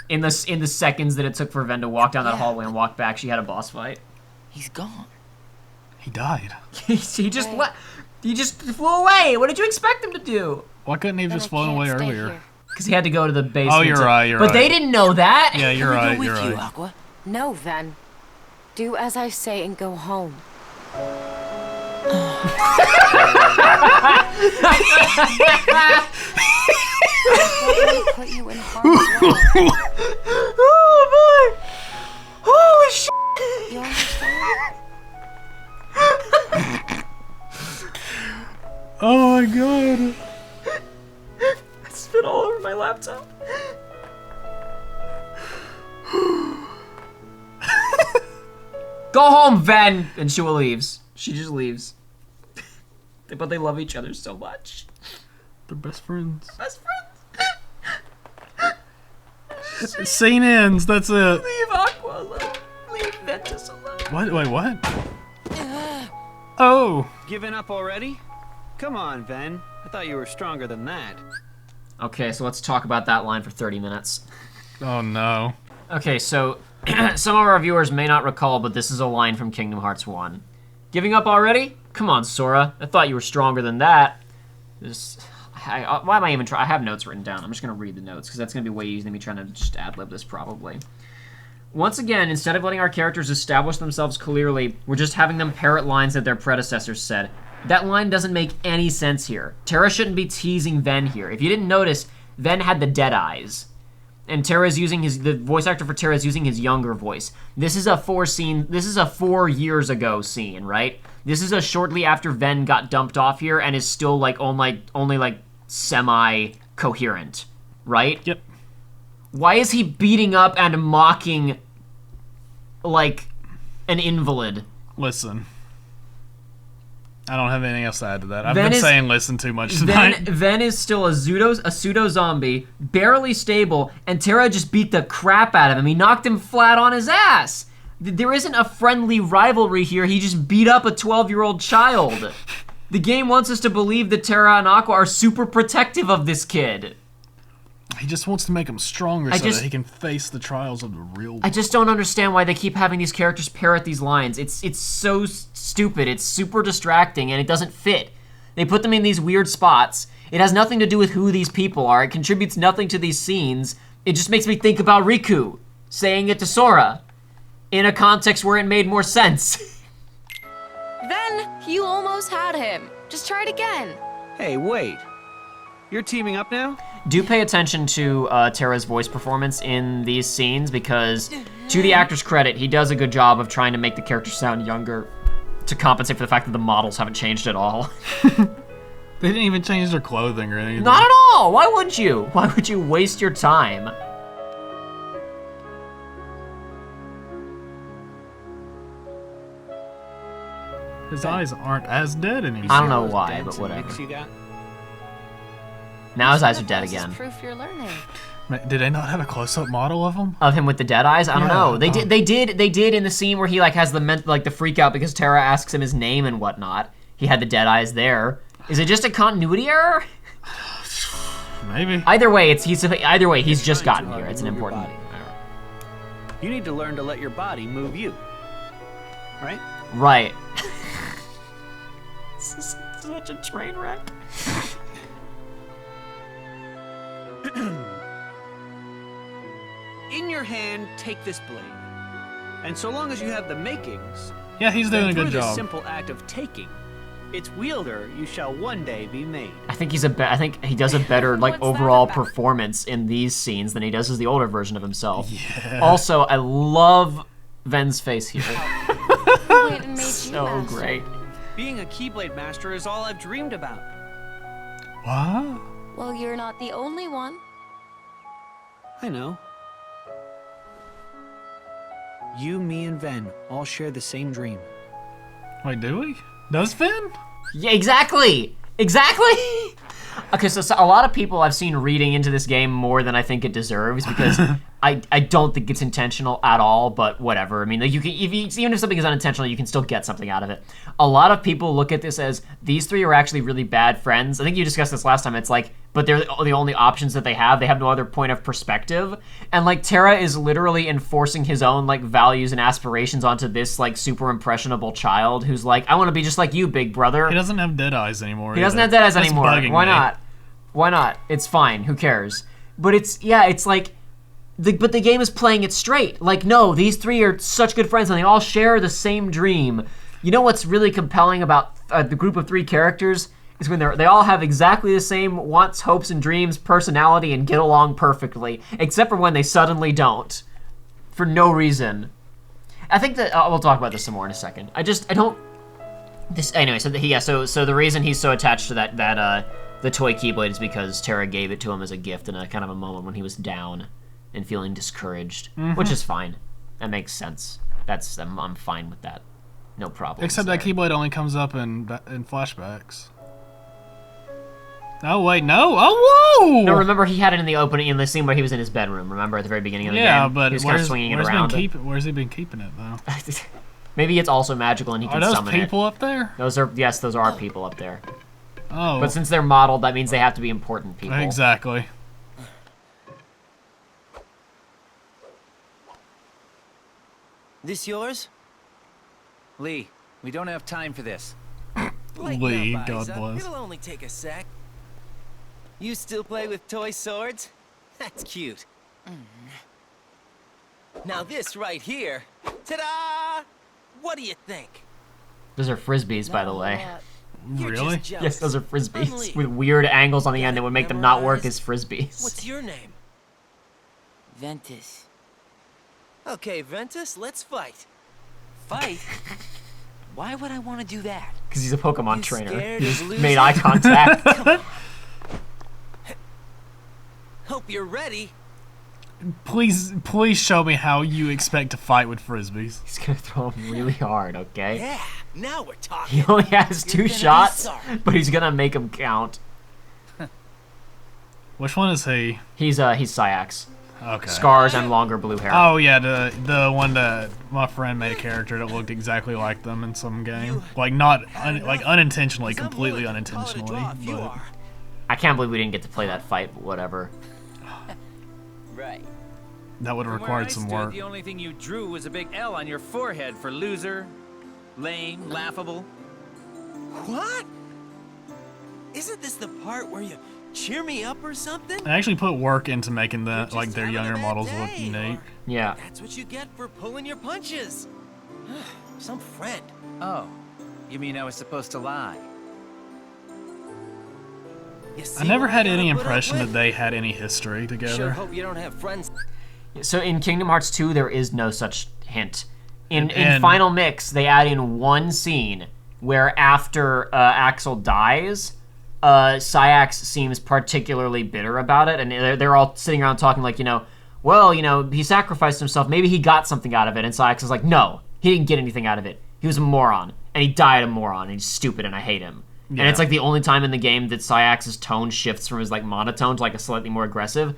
In the seconds that it took for Ven to walk down that hallway and walk back, she had a boss fight. He's gone. He died. he just he just flew away. What did you expect him to do? Why couldn't he have just flown away earlier? Because he had to go to the basement. Oh, you're right. But they didn't know that. Yeah, you're Let me right. go You're with you, right. Aqua. No, Ven. Do as I say and go home. Put you in harm's way. Oh boy! Holy shit! You understand? Oh my god. I spit all over my laptop. Go home, Ven! And Shua leaves. She just leaves. But they love each other so much. They're best friends. Best friends. Scene ends. That's it. Leave Aqua alone. Leave Ventus alone. What? Wait, what? Oh. Giving up already? Come on, Ven. I thought you were stronger than that. Okay, so let's talk about that line for 30 minutes. Oh no. Okay, so some of our viewers may not recall, but this is a line from Kingdom Hearts 1. Giving up already? Come on, Sora. I thought you were stronger than that. Why am I even trying? I have notes written down. I'm just going to read the notes, because that's going to be way easier than me trying to just ad-lib this, probably. Once again, instead of letting our characters establish themselves clearly, we're just having them parrot lines that their predecessors said. That line doesn't make any sense here. Terra shouldn't be teasing Ven here. If you didn't notice, Ven had the dead eyes. And Terra's using the voice actor for Terra is using his younger voice. This is a 4 years ago scene, right? This is a shortly after Ven got dumped off here and is still like only like semi-coherent, right? Yep. Why is he beating up and mocking like an invalid? Listen. I don't have anything else to add to that. I've Ven been is- saying listen too much tonight. Ven is still a pseudo zombie, barely stable, and Terra just beat the crap out of him. He knocked him flat on his ass. There isn't a friendly rivalry here. He just beat up a 12-year-old child. The game wants us to believe that Terra and Aqua are super protective of this kid. He just wants to make him stronger so that he can face the trials of the real world. I just don't understand why they keep having these characters parrot these lines. It's so stupid. It's super distracting, and it doesn't fit. They put them in these weird spots. It has nothing to do with who these people are. It contributes nothing to these scenes. It just makes me think about Riku saying it to Sora in a context where it made more sense. Ven, you almost had him. Just try it again. Hey, wait. You're teaming up now? Do pay attention to Terra's voice performance in these scenes, because to the actor's credit, he does a good job of trying to make the character sound younger to compensate for the fact that the models haven't changed at all. They didn't even change their clothing or anything. Not at all! Why would you? Why would you waste your time? His eyes aren't as dead anymore. I don't know why, but whatever. You got? Now his eyes are dead again. Proof you're learning. Did they not have a close-up model of him? Of him with the dead eyes? I don't know. Yeah. They did in the scene where he like has the freak out because Terra asks him his name and whatnot. He had the dead eyes there. Is it just a continuity error? Maybe. Either way, he's just gotten here. It's an important. You need to learn to let your body move you. Right? Right. This is such a train wreck. In your hand, take this blade. And so long as you have the makings, Yeah, he's doing a through good this job. simple act of taking, its wielder you shall one day be made. I think I think he does a better like overall performance in these scenes than he does as the older version of himself. Yeah. Also, I love Ven's face here. Who went and made you So master? great. Being a Keyblade master is all I've dreamed about. What? Well, you're not the only one. I know. You, me, and Ven all share the same dream. Wait, do we? Does Finn? Yeah, exactly. Exactly. Okay, so a lot of people I've seen reading into this game more than I think it deserves, because I don't think it's intentional at all. But whatever. I mean, like even if something is unintentional, you can still get something out of it. A lot of people look at this as these three are actually really bad friends. I think you discussed this last time. It's like but they're the only options that they have. They have no other point of perspective. And, like, Terra is literally enforcing his own, like, values and aspirations onto this, like, super impressionable child who's like, I want to be just like you, big brother. He doesn't have dead eyes anymore. He doesn't have dead eyes anymore. Why not? Why not? It's fine. Who cares? But it's like, but the game is playing it straight. Like, no, these three are such good friends and they all share the same dream. You know what's really compelling about the group of three characters is when they all have exactly the same wants, hopes, and dreams, personality, and get along perfectly, except for when they suddenly don't, for no reason. I think that we'll talk about this some more in a second. I don't. This anyway. So the reason he's so attached to that the toy Keyblade is because Terra gave it to him as a gift in a kind of a moment when he was down and feeling discouraged, which is fine. That makes sense. I'm fine with that. No problem. Except that Keyblade only comes up in flashbacks. Oh wait, no! Oh whoa! No, remember he had it in the opening in the scene where he was in his bedroom. Remember at the very beginning of the game? Yeah, but he was kind of swinging it around. Where's he been keeping it though? Maybe it's also magical and he can summon it. Are those people up there? Those are people up there. Oh. But since they're modeled, that means they have to be important people. Exactly. This yours? Lee, we don't have time for this. Lee, God bless. It'll only take a sec. You still play with toy swords? That's cute. Now this right here. Ta-da! What do you think? Those are frisbees, by the way. Really? Yes, those are frisbees with weird angles on the end that would make them not work as frisbees. What's your name? Ventus. Okay, Ventus, let's fight. Fight? Why would I want to do that? Because he's a Pokemon You trainer. scared He of just losing? made eye contact. Hope you're ready. Please show me how you expect to fight with frisbees. He's gonna throw them really hard, okay? Yeah, now we're talking. He only has two You're gonna be shots, sorry. but he's gonna make them count. Which one is he? He's Saix. Okay. Scars and longer blue hair. Oh yeah, the one that my friend made a character that looked exactly like them in some game. Like unintentionally, completely unintentionally. But I can't believe we didn't get to play that fight, but whatever. Right. that would have From where required I some stood, work. The only thing you drew was a big L on your forehead for loser, lame, laughable. What? Isn't this the part where you cheer me up or something? I actually put work into making the You're like just their having a younger bad models day, look unique. Yeah. That's what you get for pulling your punches. Some friend. Oh, you mean I was supposed to lie? You see I never what had gotta any put up impression that with? they had any history Sure together. hope you don't have friends. So in Kingdom Hearts 2, there is no such hint. In And- Final Mix, they add in one scene where after Axel dies, Saix seems particularly bitter about it, and they're all sitting around talking like, well, he sacrificed himself. Maybe he got something out of it. And Saix is like, no, he didn't get anything out of it. He was a moron, and he died a moron, and he's stupid, and I hate him. Yeah. And it's like the only time in the game that Saix's tone shifts from his like monotone to like a slightly more aggressive.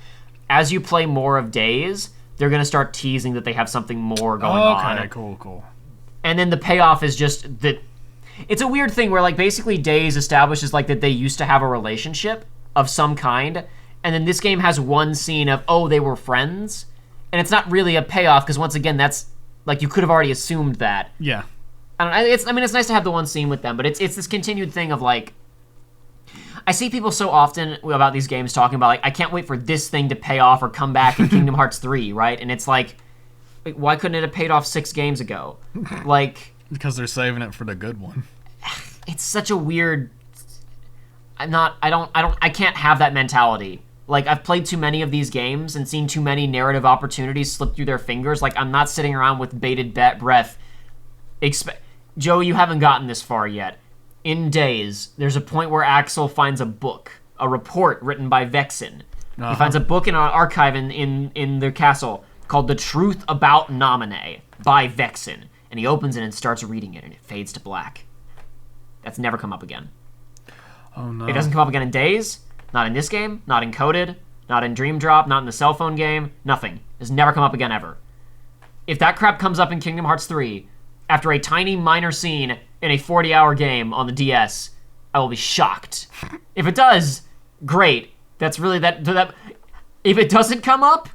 As you play more of Days, they're gonna start teasing that they have something more going on. Okay, cool. And then the payoff is just that it's a weird thing where like basically Days establishes like that they used to have a relationship of some kind, and then this game has one scene of they were friends, and it's not really a payoff because once again that's like you could have already assumed that. Yeah. I don't know, it's nice to have the one scene with them, but it's this continued thing of like I see people so often about these games talking about like I can't wait for this thing to pay off or come back in Kingdom Hearts 3, right? And it's like why couldn't it have paid off 6 games ago? Like Because they're saving it for the good one. it's such a weird I can't have that mentality. Like I've played too many of these games and seen too many narrative opportunities slip through their fingers. Like I'm not sitting around with bated breath. Joe, you haven't gotten this far yet. In Days, there's a point where Axel finds a book, a report written by Vexen. He finds a book in an archive in their castle called The Truth About Naminé by Vexen. And he opens it and starts reading it, and it fades to black. That's never come up again. Oh no. It doesn't come up again in Days, not in this game, not in Coded, not in Dream Drop, not in the cell phone game, nothing. It's never come up again ever. If that crap comes up in Kingdom Hearts 3, after a tiny minor scene in a 40-hour game on the DS, I will be shocked. If it does, great. That's really that. If it doesn't come up,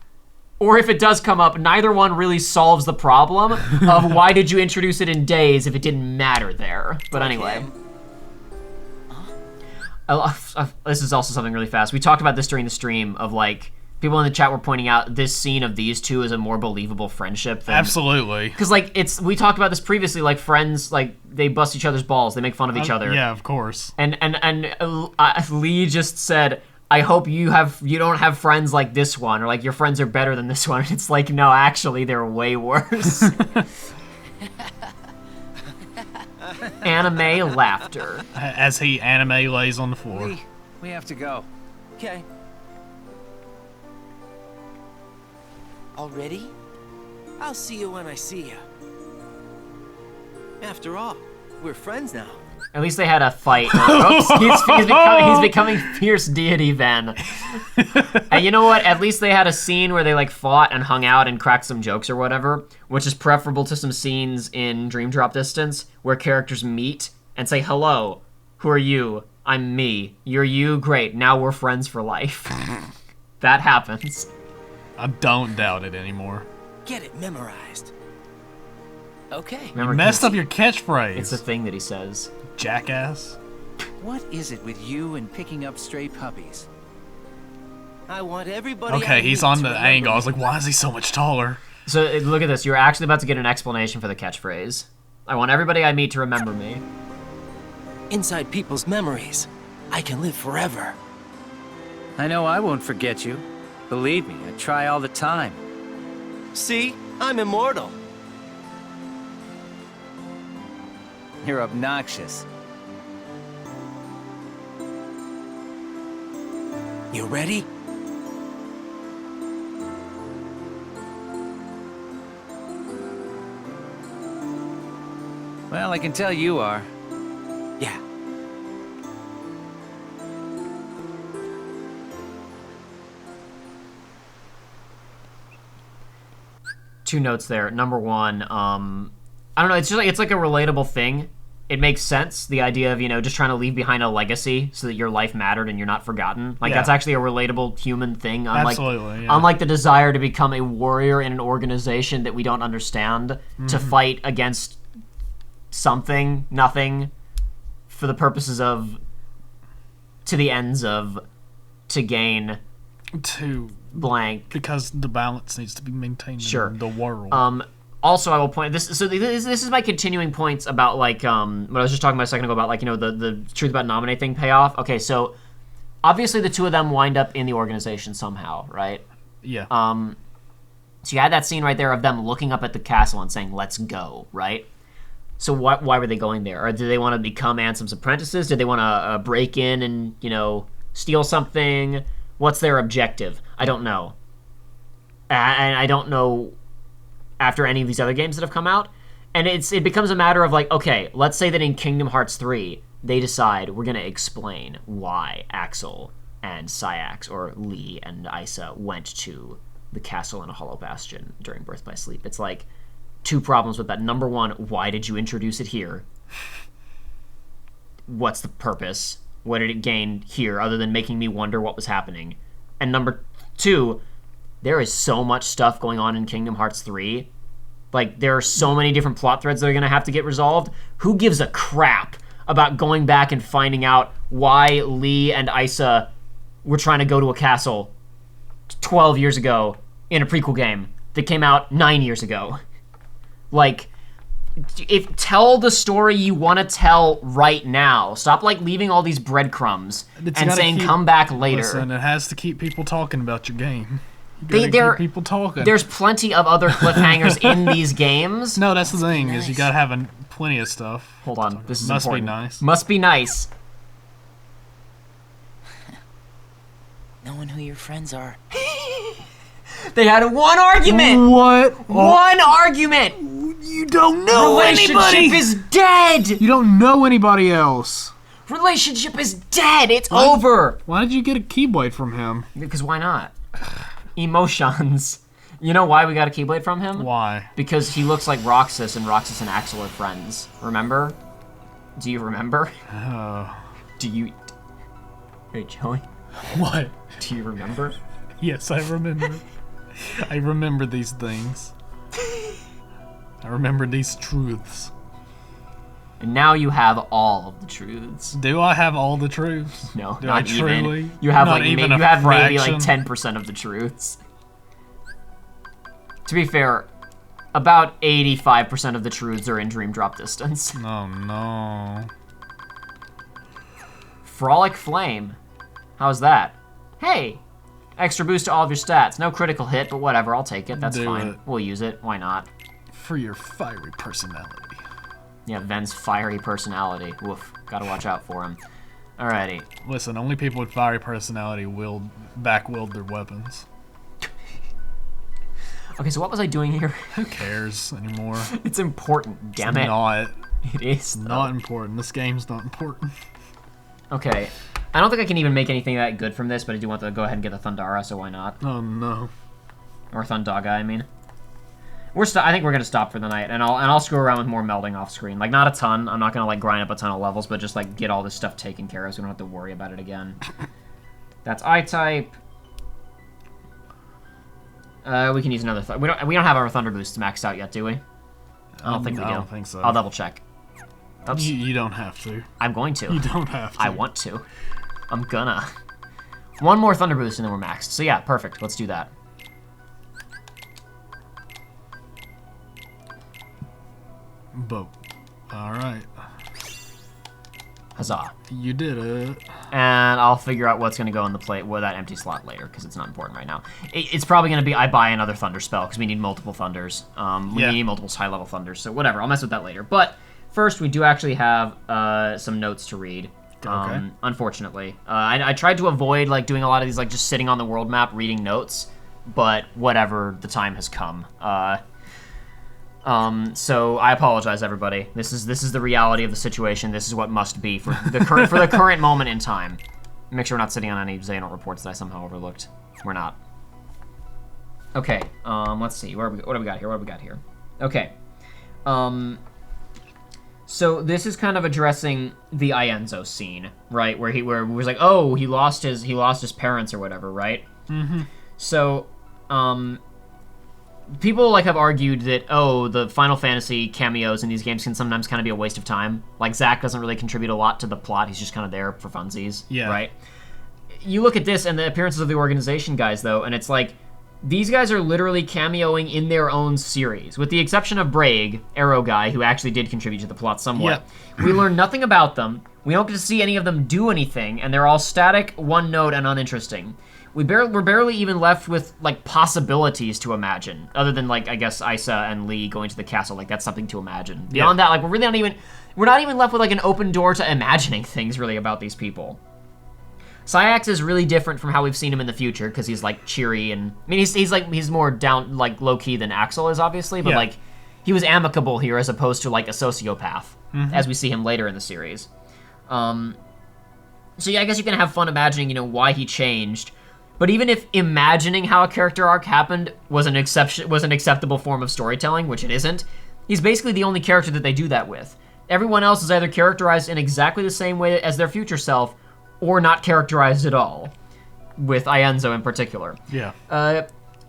or if it does come up, neither one really solves the problem of why did you introduce it in days if it didn't matter there. But anyway. This is also something really fast. We talked about this during the stream of like, people in the chat were pointing out this scene of these two is a more believable friendship than... Absolutely. Because like, we talked about this previously, like friends, like they bust each other's balls, they make fun of each other. Yeah, of course. And Lee just said, I hope you don't have friends like this one, or like your friends are better than this one. It's like, no, actually, they're way worse. Anime laughter. As he anime lays on the floor. We have to go. Okay. Already? I'll see you when I see you. After all, we're friends now. At least they had a fight. Oops, he's becoming fierce deity then. And you know what? At least they had a scene where they like fought and hung out and cracked some jokes or whatever, which is preferable to some scenes in Dream Drop Distance where characters meet and say, hello, who are you? I'm me. You're you? Great. Now we're friends for life. That happens. I don't doubt it anymore. Get it memorized. Okay. You messed up your catchphrase. It's the thing that he says. Jackass. What is it with you and picking up stray puppies? I want everybody. Okay, he's on the angle. I was like, why is he so much taller? So look at this. You're actually about to get an explanation for the catchphrase. I want everybody I meet to remember me. Inside people's memories, I can live forever. I know I won't forget you. Believe me, I try all the time. See? I'm immortal. You're obnoxious. You ready? Well, I can tell you are. Yeah. Two notes there. Number one, I don't know, it's like a relatable thing. It makes sense, the idea of, just trying to leave behind a legacy so that your life mattered and you're not forgotten. Like, that's actually a relatable human thing. Absolutely, yeah. Unlike the desire to become a warrior in an organization that we don't understand, to fight against nothing, for the purposes of, to the ends of, to gain... To... blank. Because the balance needs to be maintained in the world. Also, I will point this. So this is my continuing points about like what I was just talking about a second ago about like the truth about nominate thing payoff. Okay, so obviously the two of them wind up in the organization somehow, right? Yeah. So you had that scene right there of them looking up at the castle and saying, "Let's go," right? So why were they going there? Or did they want to become Ansem's apprentices? Did they want to break in and steal something? What's their objective? I don't know. And I don't know after any of these other games that have come out. And it becomes a matter of like, okay, let's say that in Kingdom Hearts 3, they decide we're going to explain why Axel and Saix, or Lee and Isa, went to the castle in a Hollow Bastion during Birth by Sleep. It's like two problems with that. Number one, why did you introduce it here? What's the purpose? What did it gain here other than making me wonder what was happening? And number two, there is so much stuff going on in Kingdom Hearts 3. Like, there are so many different plot threads that are going to have to get resolved. Who gives a crap about going back and finding out why Lee and Isa were trying to go to a castle 12 years ago in a prequel game that came out 9 years ago? Like, tell the story you want to tell right now. Stop like leaving all these breadcrumbs and saying come back later. Listen, it has to keep people talking about your game. You gotta keep people talking. There's plenty of other cliffhangers in these games. No, that's the thing, is you gotta have plenty of stuff. Hold on, this is Must important. be nice. Must be nice. Knowing who your friends are. They had one argument. What? One argument. You don't know anybody. Relationship is dead. You don't know anybody else. Relationship is dead. It's over. Why did you get a Keyblade from him? Because why not? Emotions. You know why we got a Keyblade from him? Why? Because he looks like Roxas, and Roxas and Axel are friends. Remember? Do you remember? Oh. Do you... Hey, Joey? What? Do you remember? Yes, I remember. I remember these things. I remember these truths. And now you have all of the truths. Do I have all the truths? No, Do not I truly? even. You have Not like even you a have maybe like fraction? 10% of the truths. To be fair, about 85% of the truths are in dream drop distance. Oh no. Frolic Flame. How's that? Hey! Extra boost to all of your stats. No critical hit, but whatever, I'll take it. That's Do fine. it. We'll use it. Why not? For your fiery personality. Yeah, Ven's fiery personality. Woof. Gotta watch out for him. Alrighty. Listen, only people with fiery personality will back-wield their weapons. Okay, so what was I doing here? Who cares anymore? It's important, damn It's it. not. It is. Not important. This game's not important. Okay. I don't think I can even make anything that good from this, but I do want to go ahead and get the Thundara, so why not? Oh no. Or Thundaga, I mean. I think we're gonna stop for the night, and I'll screw around with more melding off screen. Like, not a ton. I'm not gonna like grind up a ton of levels, but just like get all this stuff taken care of, so we don't have to worry about it again. That's I-type. We can use another. We don't have our Thunder boosts maxed out yet, do we? I don't think we do. I don't think so. I'll double check. Oops. You don't have to. I'm going to. You don't have to. I want to. I'm gonna. One more Thunder boost and then we're maxed. So yeah, perfect. Let's do that. But, alright. Huzzah. You did it. And I'll figure out what's going to go in the plate with that empty slot later, because it's not important right now. It's probably going to be I buy another Thunder spell, because we need multiple Thunders. We need multiple high-level Thunders, so whatever. I'll mess with that later. But first, we do actually have some notes to read. Okay. Unfortunately. I tried to avoid like doing a lot of these, like just sitting on the world map reading notes, but whatever, the time has come. So I apologize, everybody. This is the reality of the situation. This is what must be for the current moment in time. Make sure we're not sitting on any Xehanort reports that I somehow overlooked. We're not. Okay. Let's see. What do we got here? Okay. So this is kind of addressing the Ienzo scene, right? Where he was like, oh, he lost his parents or whatever, right? Mm-hmm. So, people like have argued that, oh, the Final Fantasy cameos in these games can sometimes kind of be a waste of time. Like, Zack doesn't really contribute a lot to the plot. He's just kind of there for funsies, right? You look at this and the appearances of the organization guys, though, and it's like, these guys are literally cameoing in their own series, with the exception of Braig, Arrow Guy, who actually did contribute to the plot somewhat. We learn nothing about them. We don't get to see any of them do anything, and they're all static, one-note, and uninteresting. We're barely even left with, like, possibilities to imagine, other than, like, I guess Isa and Lee going to the castle. Like, that's something to imagine. Beyond that, like, we're not even left with, like, an open door to imagining things, really, about these people. Saix is really different from how we've seen him in the future, because he's, like, cheery and... I mean, he's more down, like, low-key than Axel is, obviously, but, like, he was amicable here as opposed to, like, a sociopath, as we see him later in the series. So, yeah, I guess you can have fun imagining, you know, why he changed. But even if imagining how a character arc happened was an acceptable form of storytelling, which it isn't, he's basically the only character that they do that with. Everyone else is either characterized in exactly the same way as their future self, or not characterized at all, with Ienzo in particular. Yeah.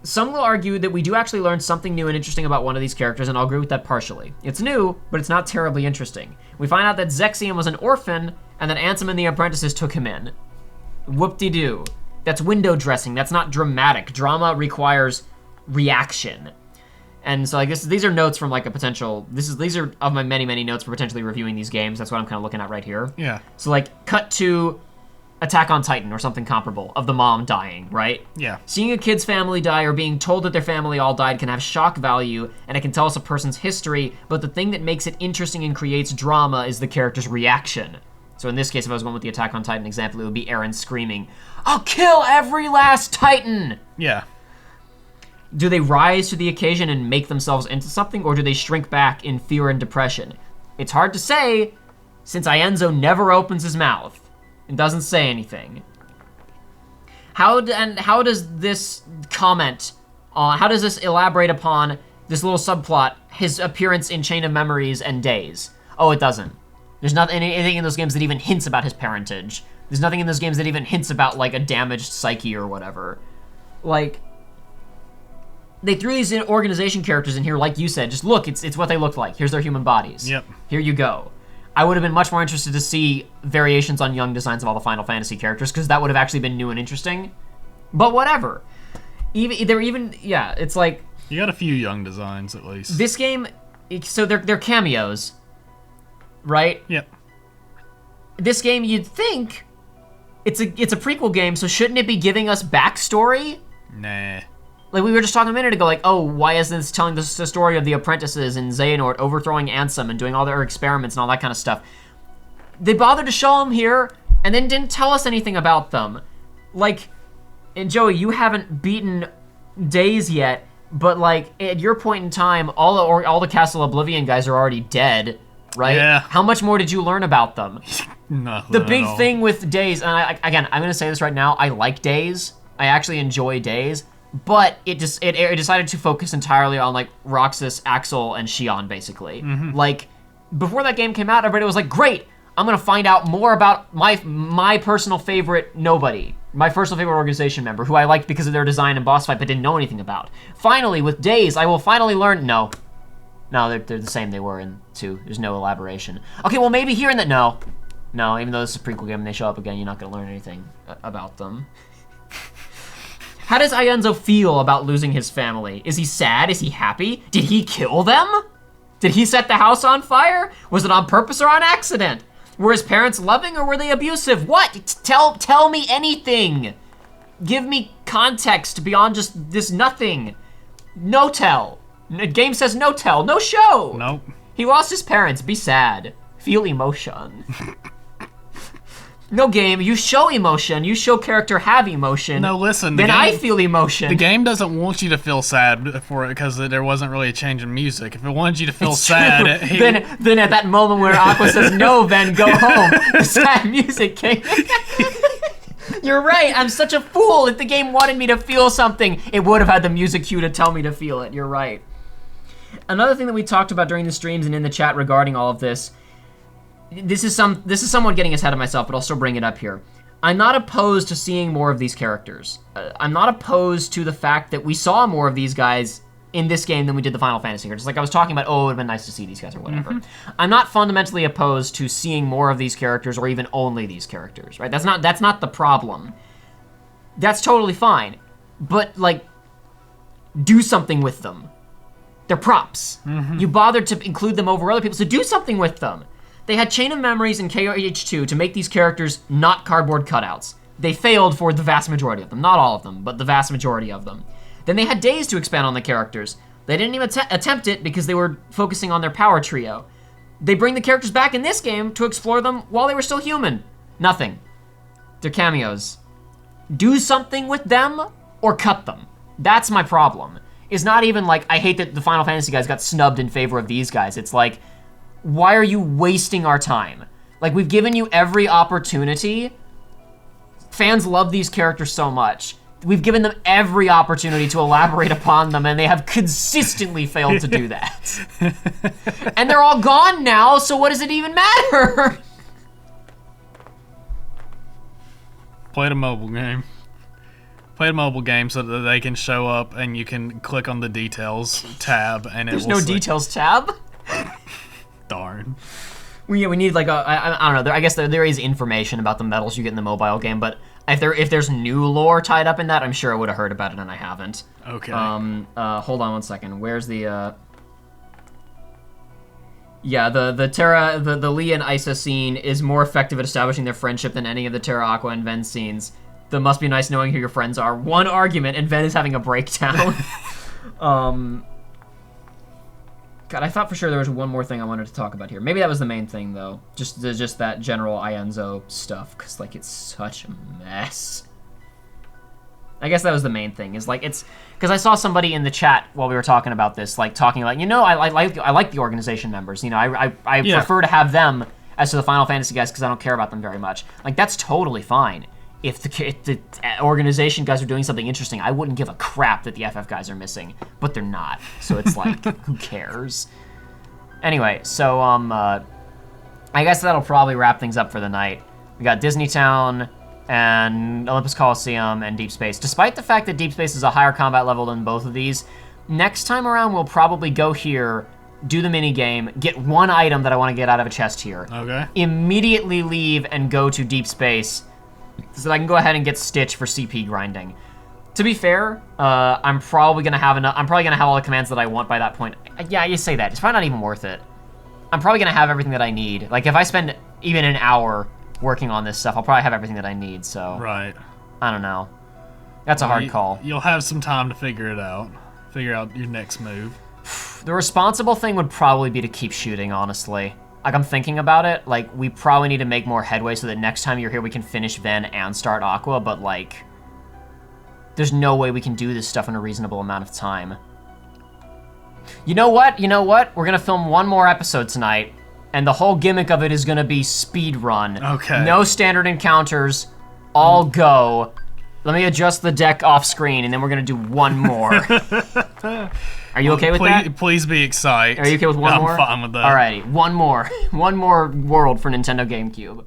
Some will argue that we do actually learn something new and interesting about one of these characters, and I'll agree with that partially. It's new, but it's not terribly interesting. We find out that Zexion was an orphan, and that Ansem and the apprentices took him in. Whoop-de-doo. That's window dressing. That's not dramatic. Drama requires reaction. And so I guess these are notes from like a potential... These are of my many, many notes for potentially reviewing these games. That's what I'm kind of looking at right here. Yeah. So like cut to Attack on Titan or something comparable of the mom dying, right? Yeah. Seeing a kid's family die or being told that their family all died can have shock value and it can tell us a person's history, but the thing that makes it interesting and creates drama is the character's reaction. So in this case, if I was going with the Attack on Titan example, it would be Eren screaming, "I'll kill every last Titan!" Yeah. Do they rise to the occasion and make themselves into something, or do they shrink back in fear and depression? It's hard to say, since Ienzo never opens his mouth and doesn't say anything. How does this elaborate upon this little subplot, his appearance in Chain of Memories and Days? Oh, it doesn't. There's not anything in those games that even hints about his parentage. There's nothing in those games that even hints about, like, a damaged psyche or whatever. Like, they threw these organization characters in here, like you said. Just look, it's what they look like. Here's their human bodies. Yep. Here you go. I would have been much more interested to see variations on young designs of all the Final Fantasy characters, because that would have actually been new and interesting. But whatever. It's like... You got a few young designs, at least. This game, so they're cameos, right? Yep. This game, you'd think, it's a prequel game, so shouldn't it be giving us backstory? Nah. Like, we were just talking a minute ago, like, oh, why isn't this telling the story of the apprentices and Xehanort overthrowing Ansem and doing all their experiments and all that kind of stuff? They bothered to show them here, and then didn't tell us anything about them. Like, and Joey, you haven't beaten Days yet, but, like, at your point in time, all the Castle Oblivion guys are already dead, right? Yeah. How much more did you learn about them? Nothing. The big thing with Days, and again, I'm going to say this right now, I like Days. I actually enjoy Days. But it decided to focus entirely on, like, Roxas, Axel, and Xion, basically. Mm-hmm. Like, before that game came out, everybody was like, great, I'm gonna find out more about my personal favorite nobody. My personal favorite organization member, who I liked because of their design and boss fight, but didn't know anything about. Finally, with Days, I will finally learn... No, they're the same they were in 2. There's no elaboration. Okay, well, maybe here in that... No, even though this is a prequel game and they show up again, you're not gonna learn anything about them. How does Ienzo feel about losing his family? Is he sad? Is he happy? Did he kill them? Did he set the house on fire? Was it on purpose or on accident? Were his parents loving or were they abusive? What? Tell me anything. Give me context beyond just this nothing. No tell. The game says no tell, no show. Nope. He lost his parents. Be sad. Feel emotion. No game, you show emotion, you show character have emotion. No, listen. Then I feel emotion. The game doesn't want you to feel sad for it because there wasn't really a change in music. If it wanted you to feel sad, then at that moment where Aqua says no, then go home, the sad music came. You're right, I'm such a fool. If the game wanted me to feel something, it would have had the music cue to tell me to feel it. You're right. Another thing that we talked about during the streams and in the chat regarding all of this, this is somewhat getting ahead of myself, but I'll still bring it up here. I'm not opposed to seeing more of these characters. I'm not opposed to the fact that we saw more of these guys in this game than we did the Final Fantasy characters. Like I was talking about, oh, it would have been nice to see these guys or whatever. Mm-hmm. I'm not fundamentally opposed to seeing more of these characters or even only these characters, right? That's not the problem. That's totally fine. But, like, do something with them. They're props. Mm-hmm. You bothered to include them over other people, so do something with them. They had Chain of Memories in KOH2 to make these characters not cardboard cutouts. They failed for the vast majority of them. Not all of them, but the vast majority of them. Then they had Days to expand on the characters. They didn't even attempt it because they were focusing on their power trio. They bring the characters back in this game to explore them while they were still human. Nothing. They're cameos. Do something with them or cut them. That's my problem. It's not even like, I hate that the Final Fantasy guys got snubbed in favor of these guys. It's like, why are you wasting our time? Like, we've given you every opportunity. Fans love these characters so much. We've given them every opportunity to elaborate upon them, and they have consistently failed to do that. And they're all gone now, so what does it even matter? Play the mobile game. Play a mobile game so that they can show up and you can click on the details tab and There's no details tab? Darn. We need like I don't know. I guess there is information about the medals you get in the mobile game, but if there's new lore tied up in that, I'm sure I would have heard about it and I haven't. Okay. Hold on one second. Where's the Yeah, the Terra, the Lee and Isa scene is more effective at establishing their friendship than any of the Terra, Aqua, and Ven scenes. The must be nice knowing who your friends are. One argument and Ven is having a breakdown. God, I thought for sure there was one more thing I wanted to talk about here. Maybe that was the main thing, though. Just that general Ienzo stuff, because, like, it's such a mess. I guess that was the main thing, is, like, it's... Because I saw somebody in the chat while we were talking about this, like, talking like, you know, I like the organization members. You know, I prefer to have them as to the Final Fantasy guys because I don't care about them very much. Like, that's totally fine. If the organization guys are doing something interesting, I wouldn't give a crap that the FF guys are missing, but they're not. So it's like, who cares? Anyway, so I guess that'll probably wrap things up for the night. We got Disney Town and Olympus Coliseum and Deep Space. Despite the fact that Deep Space is a higher combat level than both of these, next time around we'll probably go here, do the mini game, get one item that I want to get out of a chest here. Okay. Immediately leave and go to Deep Space so that I can go ahead and get Stitch for CP grinding. To be fair, I'm probably gonna have enough. I'm probably gonna have all the commands that I want by that point. Yeah, you say that. It's probably not even worth it. I'm probably gonna have everything that I need. Like if I spend even an hour working on this stuff, I'll probably have everything that I need. So right. I don't know. That's a hard call. You'll have some time to figure it out. Figure out your next move. The responsible thing would probably be to keep shooting, honestly. Like, I'm thinking about it. Like, we probably need to make more headway so that next time you're here we can finish Ven and start Aqua, but, like, there's no way we can do this stuff in a reasonable amount of time. You know what? You know what? We're gonna film one more episode tonight, and the whole gimmick of it is gonna be speed run. Okay. No standard encounters. All go. Let me adjust the deck off screen, and then we're gonna do one more. Are you okay with that? Please be excited. Are you okay with one more? I'm fine with that. Alrighty, one more. One more world for Nintendo GameCube.